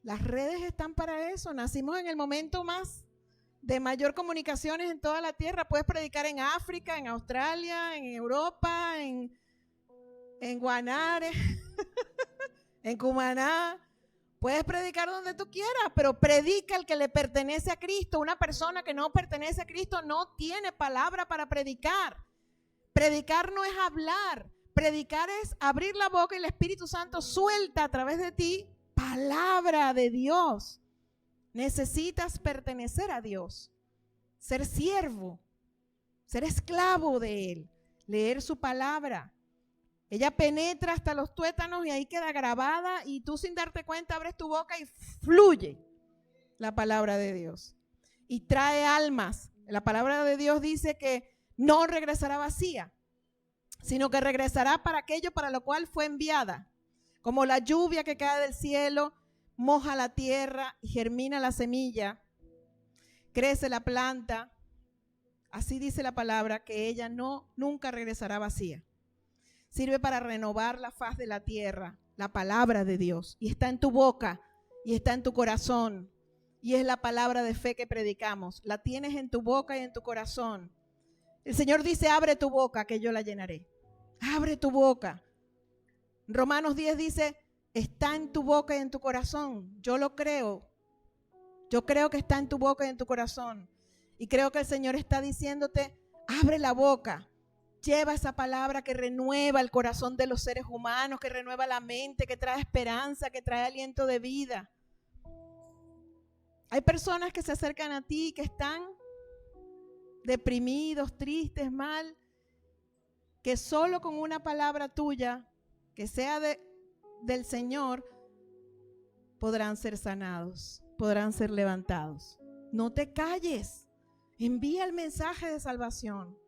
Las redes están para eso. Nacimos en el momento más de mayor comunicaciones en toda la tierra. Puedes predicar en África, en Australia, en Europa, en Guanare, en Cumaná. Puedes predicar donde tú quieras, pero predica el que le pertenece a Cristo. Una persona que no pertenece a Cristo no tiene palabra para predicar. Predicar no es hablar. Predicar es abrir la boca y el Espíritu Santo suelta a través de ti palabra de Dios. Necesitas pertenecer a Dios, ser siervo ser esclavo de Él, leer su palabra. Ella penetra hasta los tuétanos y ahí queda grabada y tú sin darte cuenta abres tu boca y fluye la palabra de Dios. Y trae almas. La palabra de Dios dice que no regresará vacía, sino que regresará para aquello para lo cual fue enviada. Como la lluvia que cae del cielo, moja la tierra y germina la semilla, crece la planta. Así dice la palabra, que ella nunca regresará vacía. Sirve para renovar la faz de la tierra, la palabra de Dios. Y está en tu boca y está en tu corazón. Y es la palabra de fe que predicamos. La tienes en tu boca y en tu corazón. El Señor dice, abre tu boca que yo la llenaré. Abre tu boca. Romanos 10 dice, está en tu boca y en tu corazón. Yo lo creo. Yo creo que está en tu boca y en tu corazón. Y creo que el Señor está diciéndote, abre la boca. Lleva esa palabra que renueva el corazón de los seres humanos, que renueva la mente, que trae esperanza, que trae aliento de vida. Hay personas que se acercan a ti que están deprimidos, tristes, mal, que solo con una palabra tuya, que sea del Señor, podrán ser sanados, podrán ser levantados. No te calles, envía el mensaje de salvación.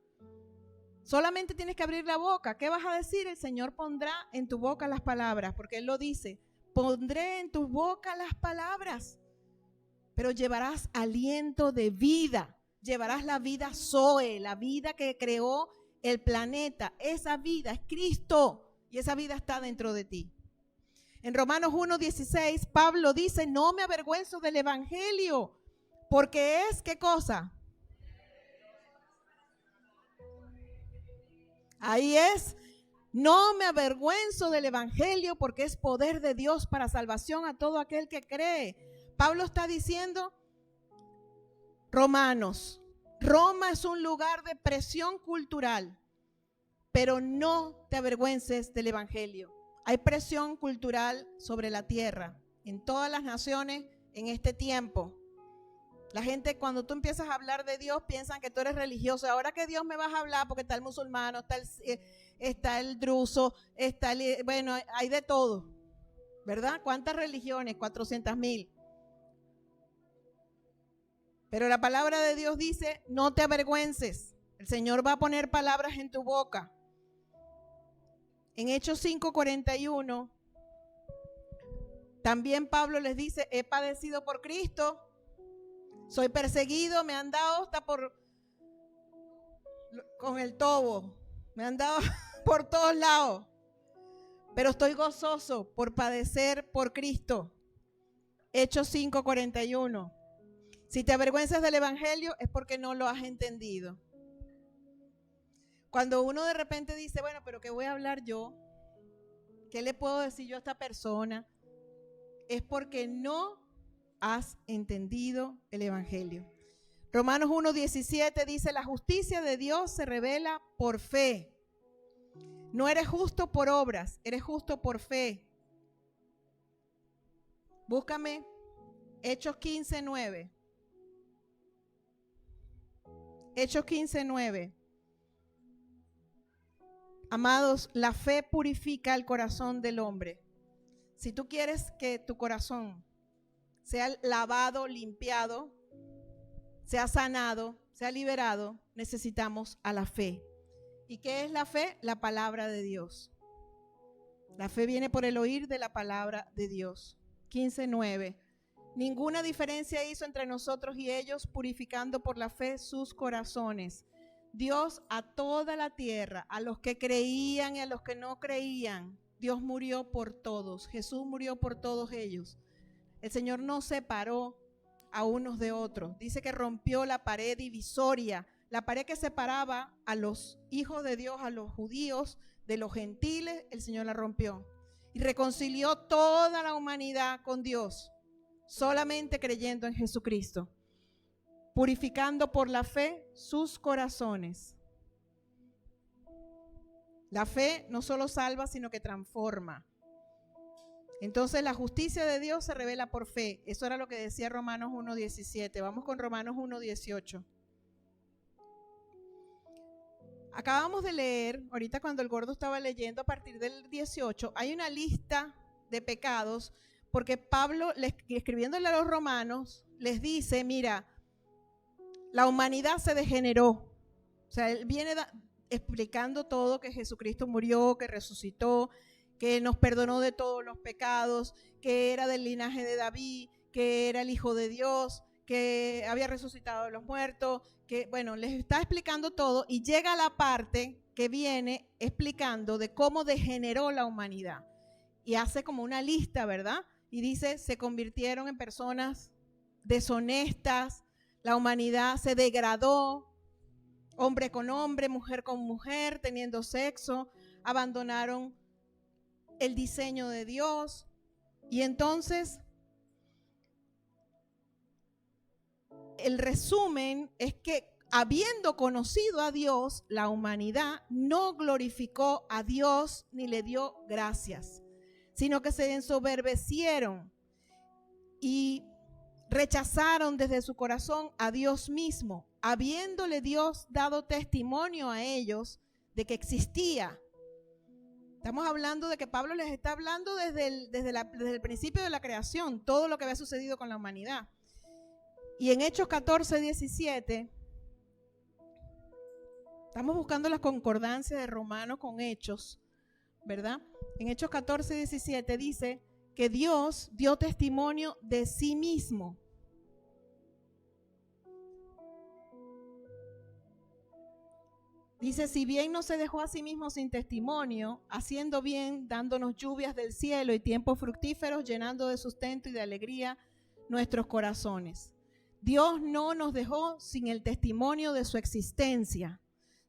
Solamente tienes que abrir la boca. ¿Qué vas a decir? El Señor pondrá en tu boca las palabras, porque Él lo dice, pondré en tu boca las palabras, pero llevarás aliento de vida, llevarás la vida Zoe, la vida que creó el planeta. Esa vida es Cristo y esa vida está dentro de ti. En Romanos 1:16, Pablo dice, no me avergüenzo del evangelio, porque es, ¿qué cosa? Ahí es, no me avergüenzo del evangelio porque es poder de Dios para salvación a todo aquel que cree. Pablo está diciendo, Romanos, Roma es un lugar de presión cultural, pero no te avergüences del evangelio. Hay presión cultural sobre la tierra, en todas las naciones en este tiempo. La gente, cuando tú empiezas a hablar de Dios, piensan que tú eres religioso. Ahora que Dios me vas a hablar, porque está el musulmano, está el druso, bueno, hay de todo, ¿verdad? ¿Cuántas religiones? 400,000. Pero la palabra de Dios dice, no te avergüences. El Señor va a poner palabras en tu boca. En Hechos 5:41, también Pablo les dice, he padecido por Cristo. Soy perseguido, me han dado hasta con el tobo, me han dado por todos lados, pero estoy gozoso por padecer por Cristo. Hechos 5:41. Si te avergüenzas del evangelio es porque no lo has entendido. Cuando uno de repente dice, bueno, pero ¿qué voy a hablar yo? ¿Qué le puedo decir yo a esta persona? Es porque no has entendido el evangelio. Romanos 1:17 dice, la justicia de Dios se revela por fe. No eres justo por obras, eres justo por fe. Búscame Hechos 15:9. Hechos 15:9. Amados, la fe purifica el corazón del hombre. Si tú quieres que tu corazón sea lavado, limpiado, sea sanado, sea liberado, necesitamos a la fe. ¿Y qué es la fe? La palabra de Dios. La fe viene por el oír de la palabra de Dios. 15:9. Ninguna diferencia hizo entre nosotros y ellos, purificando por la fe sus corazones. Dios a toda la tierra, a los que creían y a los que no creían, Dios murió por todos. Jesús murió por todos ellos. El Señor no separó a unos de otros. Dice que rompió la pared divisoria, la pared que separaba a los hijos de Dios, a los judíos, de los gentiles. El Señor la rompió y reconcilió toda la humanidad con Dios, solamente creyendo en Jesucristo, purificando por la fe sus corazones. La fe no solo salva, sino que transforma. Entonces la justicia de Dios se revela por fe. Eso era lo que decía Romanos 1:17. Vamos con Romanos 1:18. Acabamos de leer, ahorita cuando el gordo estaba leyendo a partir del 18, hay una lista de pecados, porque Pablo, escribiéndole a los romanos, les dice, mira, la humanidad se degeneró. O sea, él viene explicando todo, que Jesucristo murió, que resucitó, que nos perdonó de todos los pecados, que era del linaje de David, que era el Hijo de Dios, que había resucitado de los muertos, que bueno, les está explicando todo y llega a la parte que viene explicando de cómo degeneró la humanidad. Y hace como una lista, ¿verdad? Y dice, se convirtieron en personas deshonestas, la humanidad se degradó, hombre con hombre, mujer con mujer, teniendo sexo, abandonaron el diseño de Dios. Y entonces, el resumen es que habiendo conocido a Dios, la humanidad no glorificó a Dios ni le dio gracias, sino que se ensoberbecieron y rechazaron desde su corazón a Dios mismo, habiéndole Dios dado testimonio a ellos de que existía. Estamos hablando de que Pablo les está hablando desde el principio de la creación, todo lo que había sucedido con la humanidad. Y en Hechos 14, 17, estamos buscando la concordancia de Romanos con Hechos, ¿verdad? En Hechos 14, 17 dice que Dios dio testimonio de sí mismo. Dice, si bien no se dejó a sí mismo sin testimonio, haciendo bien, dándonos lluvias del cielo y tiempos fructíferos, llenando de sustento y de alegría nuestros corazones. Dios no nos dejó sin el testimonio de su existencia.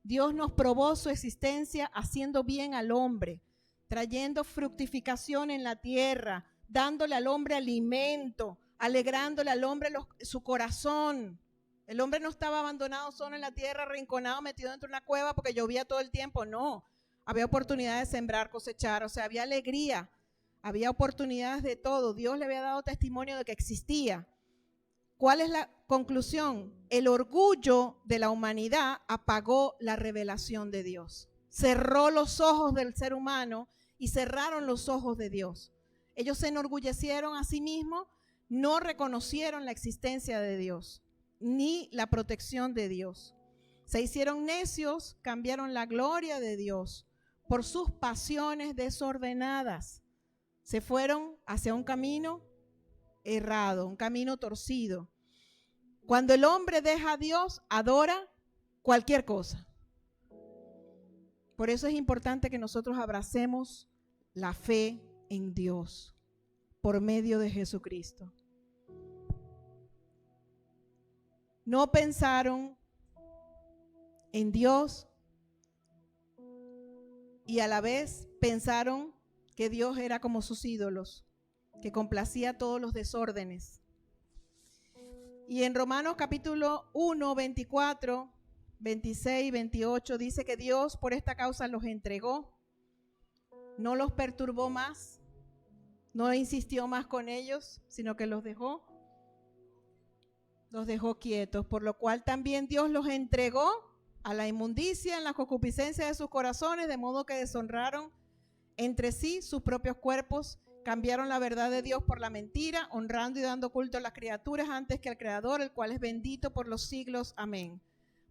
Dios nos probó su existencia haciendo bien al hombre, trayendo fructificación en la tierra, dándole al hombre alimento, alegrándole al hombre su corazón. El hombre no estaba abandonado solo en la tierra, arrinconado, metido dentro de una cueva porque llovía todo el tiempo. No, había oportunidad de sembrar, cosechar, o sea, había alegría, había oportunidades de todo. Dios le había dado testimonio de que existía. ¿Cuál es la conclusión? El orgullo de la humanidad apagó la revelación de Dios. Cerró los ojos del ser humano y cerraron los ojos de Dios. Ellos se enorgullecieron a sí mismos, no reconocieron la existencia de Dios ni la protección de Dios. Se hicieron necios, cambiaron la gloria de Dios por sus pasiones desordenadas. Se fueron hacia un camino errado, un camino torcido. Cuando el hombre deja a Dios, adora cualquier cosa. Por eso es importante que nosotros abracemos la fe en Dios por medio de Jesucristo. No pensaron en Dios y a la vez pensaron que Dios era como sus ídolos, que complacía todos los desórdenes. Y en Romanos capítulo 1, 24, 26 y 28 dice que Dios por esta causa los entregó, no los perturbó más, no insistió más con ellos, sino que los dejó quietos, por lo cual también Dios los entregó a la inmundicia en la concupiscencia de sus corazones, de modo que deshonraron entre sí sus propios cuerpos, cambiaron la verdad de Dios por la mentira, honrando y dando culto a las criaturas antes que al Creador, el cual es bendito por los siglos. Amén.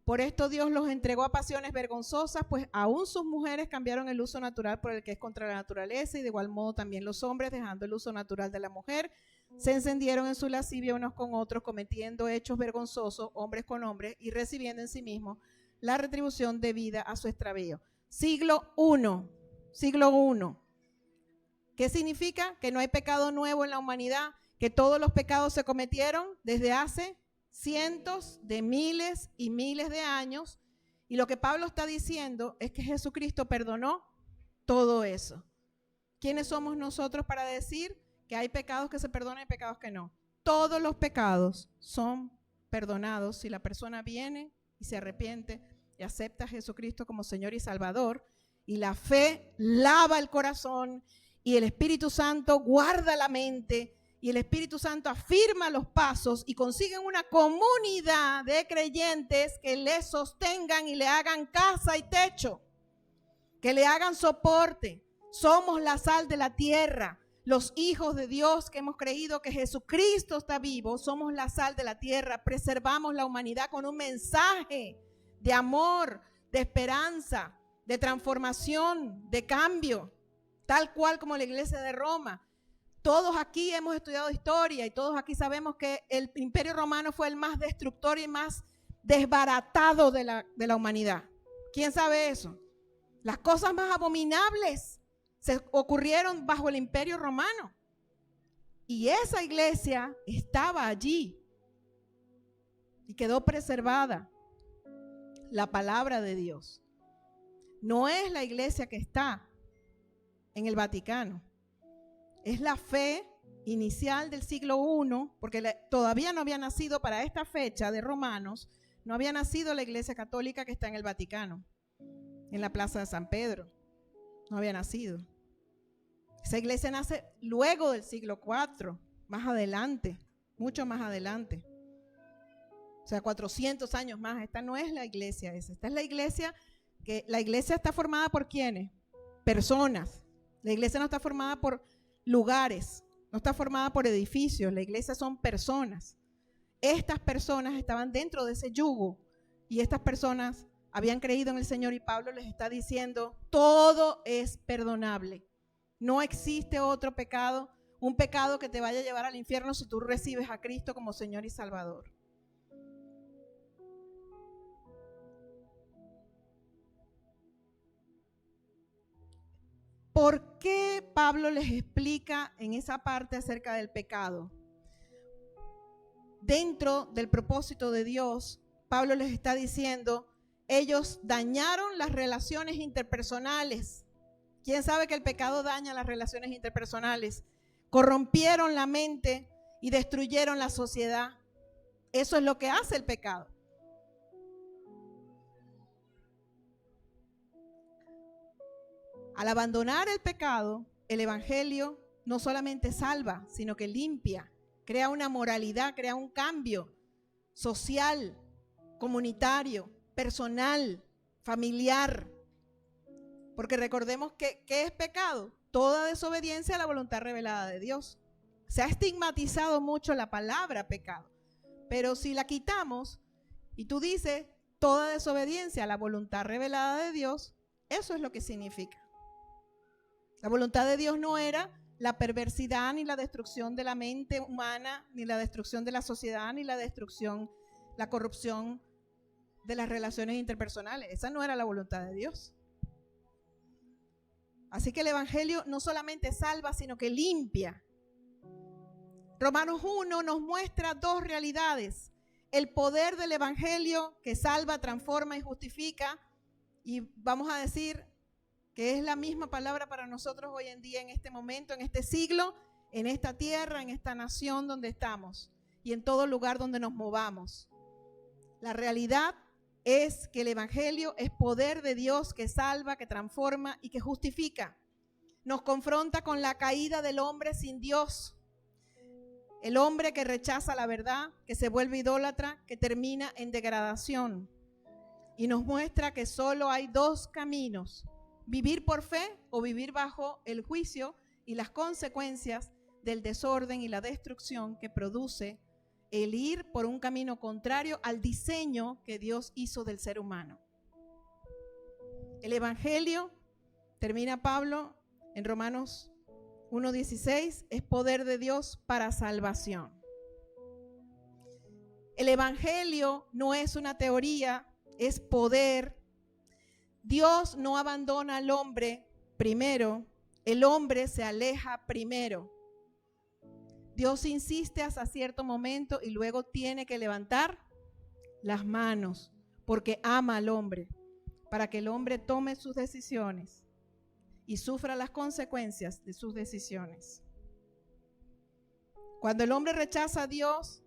Por esto Dios los entregó a pasiones vergonzosas, pues aún sus mujeres cambiaron el uso natural por el que es contra la naturaleza, y de igual modo también los hombres, dejando el uso natural de la mujer, se encendieron en su lascivia unos con otros, cometiendo hechos vergonzosos, hombres con hombres, y recibiendo en sí mismos la retribución debida a su extravío. Siglo I. ¿Qué significa? Que no hay pecado nuevo en la humanidad, que todos los pecados se cometieron desde hace cientos de miles y miles de años, y lo que Pablo está diciendo es que Jesucristo perdonó todo eso. ¿Quiénes somos nosotros para decir que hay pecados que se perdonan y pecados que no? Todos los pecados son perdonados si la persona viene y se arrepiente y acepta a Jesucristo como Señor y Salvador, y la fe lava el corazón y el Espíritu Santo guarda la mente y el Espíritu Santo afirma los pasos y consiguen una comunidad de creyentes que les sostengan y le hagan casa y techo, que le hagan soporte. Somos la sal de la tierra. Los hijos de Dios que hemos creído que Jesucristo está vivo, somos la sal de la tierra. Preservamos la humanidad con un mensaje de amor, de esperanza, de transformación, de cambio, tal cual como la iglesia de Roma. Todos aquí hemos estudiado historia y todos aquí sabemos que el Imperio Romano fue el más destructor y más desbaratado de la humanidad. ¿Quién sabe eso? Las cosas más abominables se ocurrieron bajo el Imperio Romano. Y esa iglesia estaba allí y quedó preservada. La palabra de Dios. No es la iglesia que está en el Vaticano. Es la fe inicial del siglo I, porque todavía no había nacido para esta fecha de Romanos, no había nacido la iglesia católica que está en el Vaticano, en la Plaza de San Pedro. No había nacido. Esa iglesia nace luego del siglo IV, más adelante, mucho más adelante. O sea, 400 años más. Esta no es la iglesia esa. Esta es la iglesia que la iglesia está formada por ¿quiénes? Personas. La iglesia no está formada por lugares, no está formada por edificios. La iglesia son personas. Estas personas estaban dentro de ese yugo y estas personas habían creído en el Señor y Pablo les está diciendo, todo es perdonable. No existe otro pecado, un pecado que te vaya a llevar al infierno si tú recibes a Cristo como Señor y Salvador. ¿Por qué Pablo les explica en esa parte acerca del pecado? Dentro del propósito de Dios, Pablo les está diciendo, ellos dañaron las relaciones interpersonales. ¿Quién sabe que el pecado daña las relaciones interpersonales? Corrompieron la mente y destruyeron la sociedad. Eso es lo que hace el pecado. Al abandonar el pecado, el evangelio no solamente salva, sino que limpia, crea una moralidad, crea un cambio social, comunitario, personal, familiar. Porque recordemos que ¿qué es pecado? Toda desobediencia a la voluntad revelada de Dios. Se ha estigmatizado mucho la palabra pecado, pero si la quitamos y tú dices toda desobediencia a la voluntad revelada de Dios, eso es lo que significa. La voluntad de Dios no era la perversidad ni la destrucción de la mente humana, ni la destrucción de la sociedad, ni la destrucción, la corrupción de las relaciones interpersonales. Esa no era la voluntad de Dios. Así que el evangelio no solamente salva, sino que limpia. Romanos 1 nos muestra dos realidades. El poder del evangelio que salva, transforma y justifica. Y vamos a decir que es la misma palabra para nosotros hoy en día, en este momento, en este siglo, en esta tierra, en esta nación donde estamos y en todo lugar donde nos movamos. La realidad es que el evangelio es poder de Dios que salva, que transforma y que justifica. Nos confronta con la caída del hombre sin Dios. El hombre que rechaza la verdad, que se vuelve idólatra, que termina en degradación. Y nos muestra que solo hay dos caminos: vivir por fe o vivir bajo el juicio y las consecuencias del desorden y la destrucción que produce el ir por un camino contrario al diseño que Dios hizo del ser humano. El evangelio, termina Pablo en Romanos 1:16, es poder de Dios para salvación. El evangelio no es una teoría, es poder. Dios no abandona al hombre primero, el hombre se aleja primero. Dios insiste hasta cierto momento y luego tiene que levantar las manos porque ama al hombre, para que el hombre tome sus decisiones y sufra las consecuencias de sus decisiones. Cuando el hombre rechaza a Dios,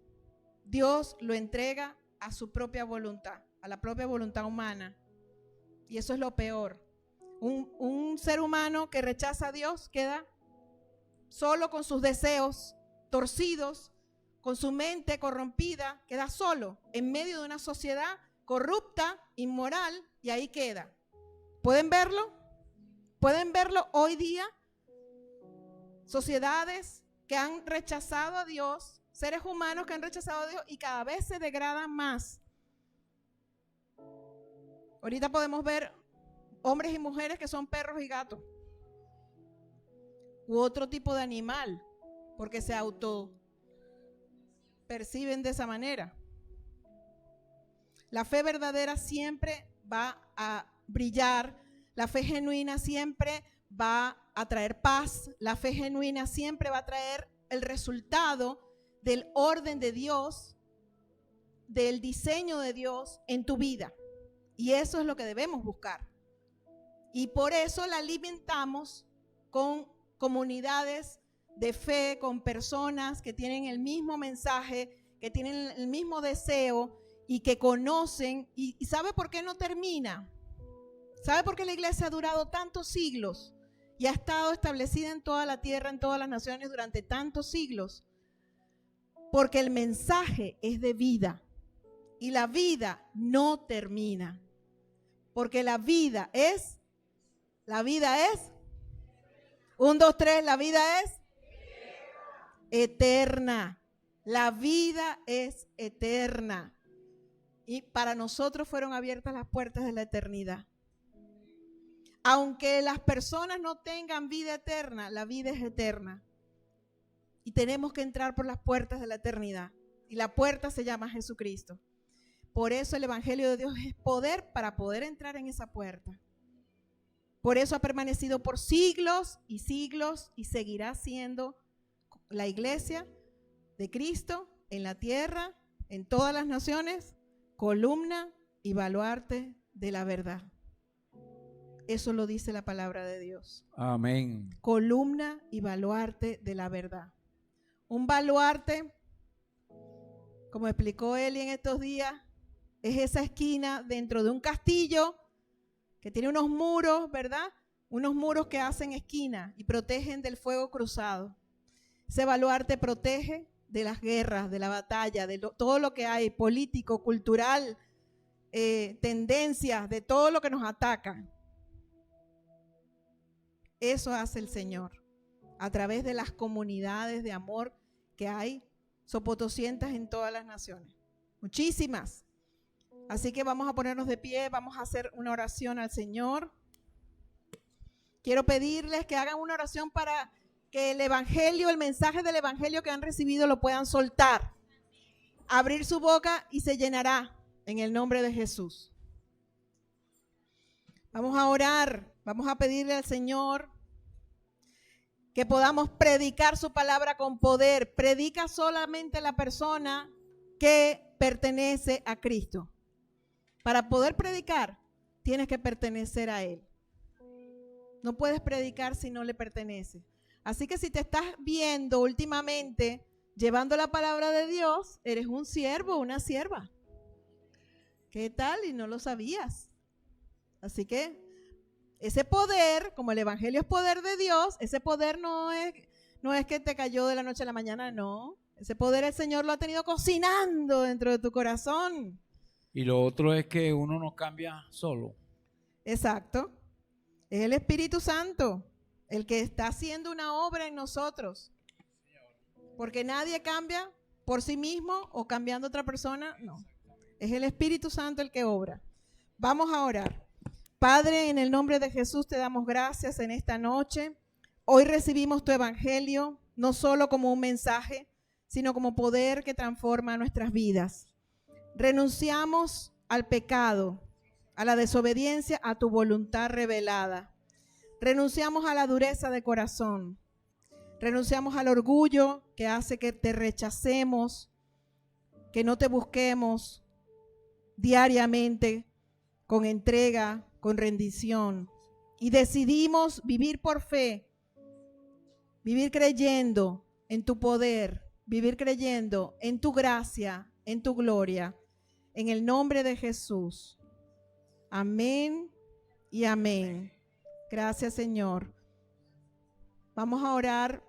Dios lo entrega a su propia voluntad, a la propia voluntad humana. Y eso es lo peor. Un ser humano que rechaza a Dios queda solo con sus deseos torcidos, con su mente corrompida, queda solo en medio de una sociedad corrupta, inmoral, y ahí queda. ¿Pueden verlo? ¿Pueden verlo hoy día? Sociedades que han rechazado a Dios, seres humanos que han rechazado a Dios y cada vez se degradan más. Ahorita podemos ver hombres y mujeres que son perros y gatos u otro tipo de animal, porque se autoperciben de esa manera. La fe verdadera siempre va a brillar, la fe genuina siempre va a traer paz, la fe genuina siempre va a traer el resultado del orden de Dios, del diseño de Dios en tu vida. Y eso es lo que debemos buscar. Y por eso la alimentamos con comunidades de fe, con personas que tienen el mismo mensaje, que tienen el mismo deseo y que conocen. ¿Y sabe por qué no termina? ¿Sabe por qué la iglesia ha durado tantos siglos y ha estado establecida en toda la tierra, en todas las naciones durante tantos siglos? Porque el mensaje es de vida y la vida no termina. Porque la vida es 1, 2, 3, la vida es eterna. La vida es eterna. Y para nosotros fueron abiertas las puertas de la eternidad. Aunque las personas no tengan vida eterna, la vida es eterna. Y tenemos que entrar por las puertas de la eternidad. Y la puerta se llama Jesucristo. Por eso el Evangelio de Dios es poder para poder entrar en esa puerta. Por eso ha permanecido por siglos y siglos y seguirá siendo la iglesia de Cristo en la tierra, en todas las naciones, columna y baluarte de la verdad. Eso lo dice la palabra de Dios. Amén. Columna y baluarte de la verdad. Un baluarte, como explicó Eli en estos días, es esa esquina dentro de un castillo que tiene unos muros, ¿verdad? Unos muros que hacen esquina y protegen del fuego cruzado. Ese baluarte protege de las guerras, de la batalla, de todo lo que hay, político, cultural, tendencias, de todo lo que nos ataca. Eso hace el Señor a través de las comunidades de amor que hay, sopotoscientas en todas las naciones, muchísimas. Así que vamos a ponernos de pie, vamos a hacer una oración al Señor. Quiero pedirles que hagan una oración para que el Evangelio, el mensaje del Evangelio que han recibido lo puedan soltar, abrir su boca y se llenará en el nombre de Jesús. Vamos a orar, vamos a pedirle al Señor que podamos predicar su palabra con poder. Predica solamente la persona que pertenece a Cristo. Para poder predicar, tienes que pertenecer a Él. No puedes predicar si no le pertenece. Así que si te estás viendo últimamente llevando la palabra de Dios, eres un siervo o una sierva. ¿Qué tal? Y no lo sabías. Así que ese poder, como el Evangelio es poder de Dios, ese poder no es que te cayó de la noche a la mañana, no. Ese poder el Señor lo ha tenido cocinando dentro de tu corazón. Y lo otro es que uno no cambia solo. Exacto. Es el Espíritu Santo el que está haciendo una obra en nosotros. Porque nadie cambia por sí mismo o cambiando a otra persona, no. Es el Espíritu Santo el que obra. Vamos a orar. Padre, en el nombre de Jesús te damos gracias en esta noche. Hoy recibimos tu evangelio, no solo como un mensaje, sino como poder que transforma nuestras vidas. Renunciamos al pecado, a la desobediencia, a tu voluntad revelada. Renunciamos a la dureza de corazón. Renunciamos al orgullo que hace que te rechacemos, que no te busquemos diariamente con entrega, con rendición. Y decidimos vivir por fe, vivir creyendo en tu poder, vivir creyendo en tu gracia, en tu gloria. En el nombre de Jesús. Amén y amén. Gracias, Señor. Vamos a orar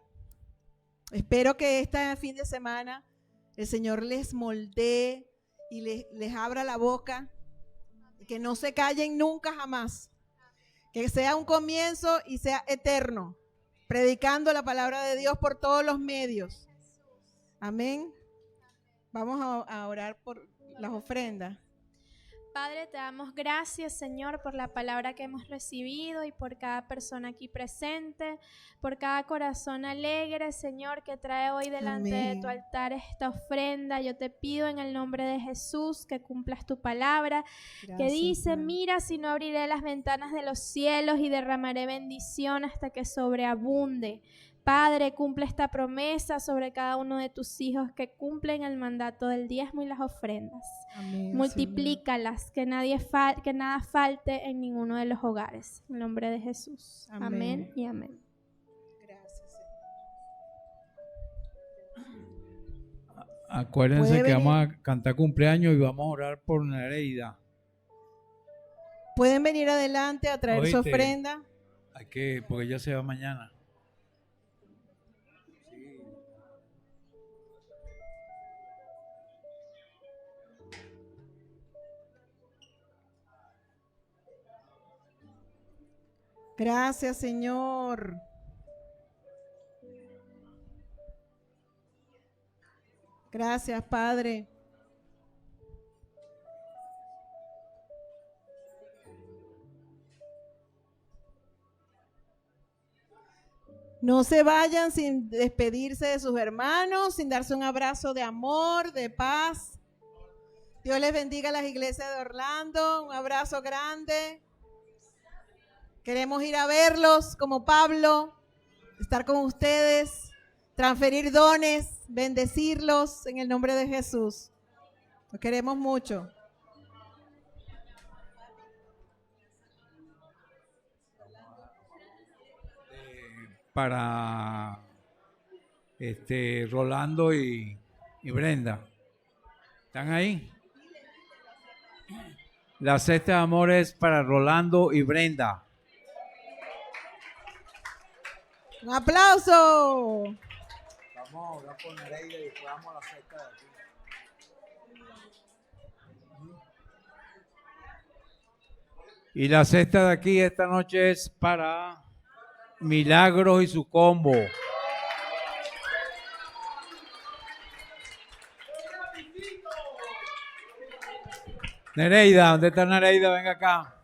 Espero que este fin de semana el Señor les moldee y les abra la boca, y que no se callen nunca jamás, que sea un comienzo y sea eterno, predicando la palabra de Dios por todos los medios. Amén. Vamos a orar por las ofrendas. Padre, te damos gracias, Señor, por la palabra que hemos recibido y por cada persona aquí presente, por cada corazón alegre, Señor, que trae hoy delante de tu altar esta ofrenda. Yo te pido en el nombre de Jesús que cumplas tu palabra, que dice, Padre. Mira, si no abriré las ventanas de los cielos y derramaré bendición hasta que sobreabunde. Padre, cumple esta promesa sobre cada uno de tus hijos que cumplen el mandato del diezmo y las ofrendas. Amén, multiplícalas, que nada falte en ninguno de los hogares. En el nombre de Jesús. Amén, amén y amén. Gracias, Señor. Acuérdense que vamos a cantar cumpleaños y vamos a orar por Nereida. Pueden venir adelante a traer su ofrenda. Porque ella se va mañana. Gracias, Señor. Gracias, Padre. No se vayan sin despedirse de sus hermanos, sin darse un abrazo de amor, de paz. Dios les bendiga a las iglesias de Orlando. Un abrazo grande. Queremos ir a verlos como Pablo, estar con ustedes, transferir dones, bendecirlos en el nombre de Jesús. Los queremos mucho. Para Rolando y Brenda. ¿Están ahí? La cesta de amor es para Rolando y Brenda. ¡Un aplauso! Vamos a orar por Nereida y después vamos a la cesta de aquí. Y la cesta de aquí esta noche es para Milagros y su combo. Nereida, ¿dónde está Nereida? Venga acá.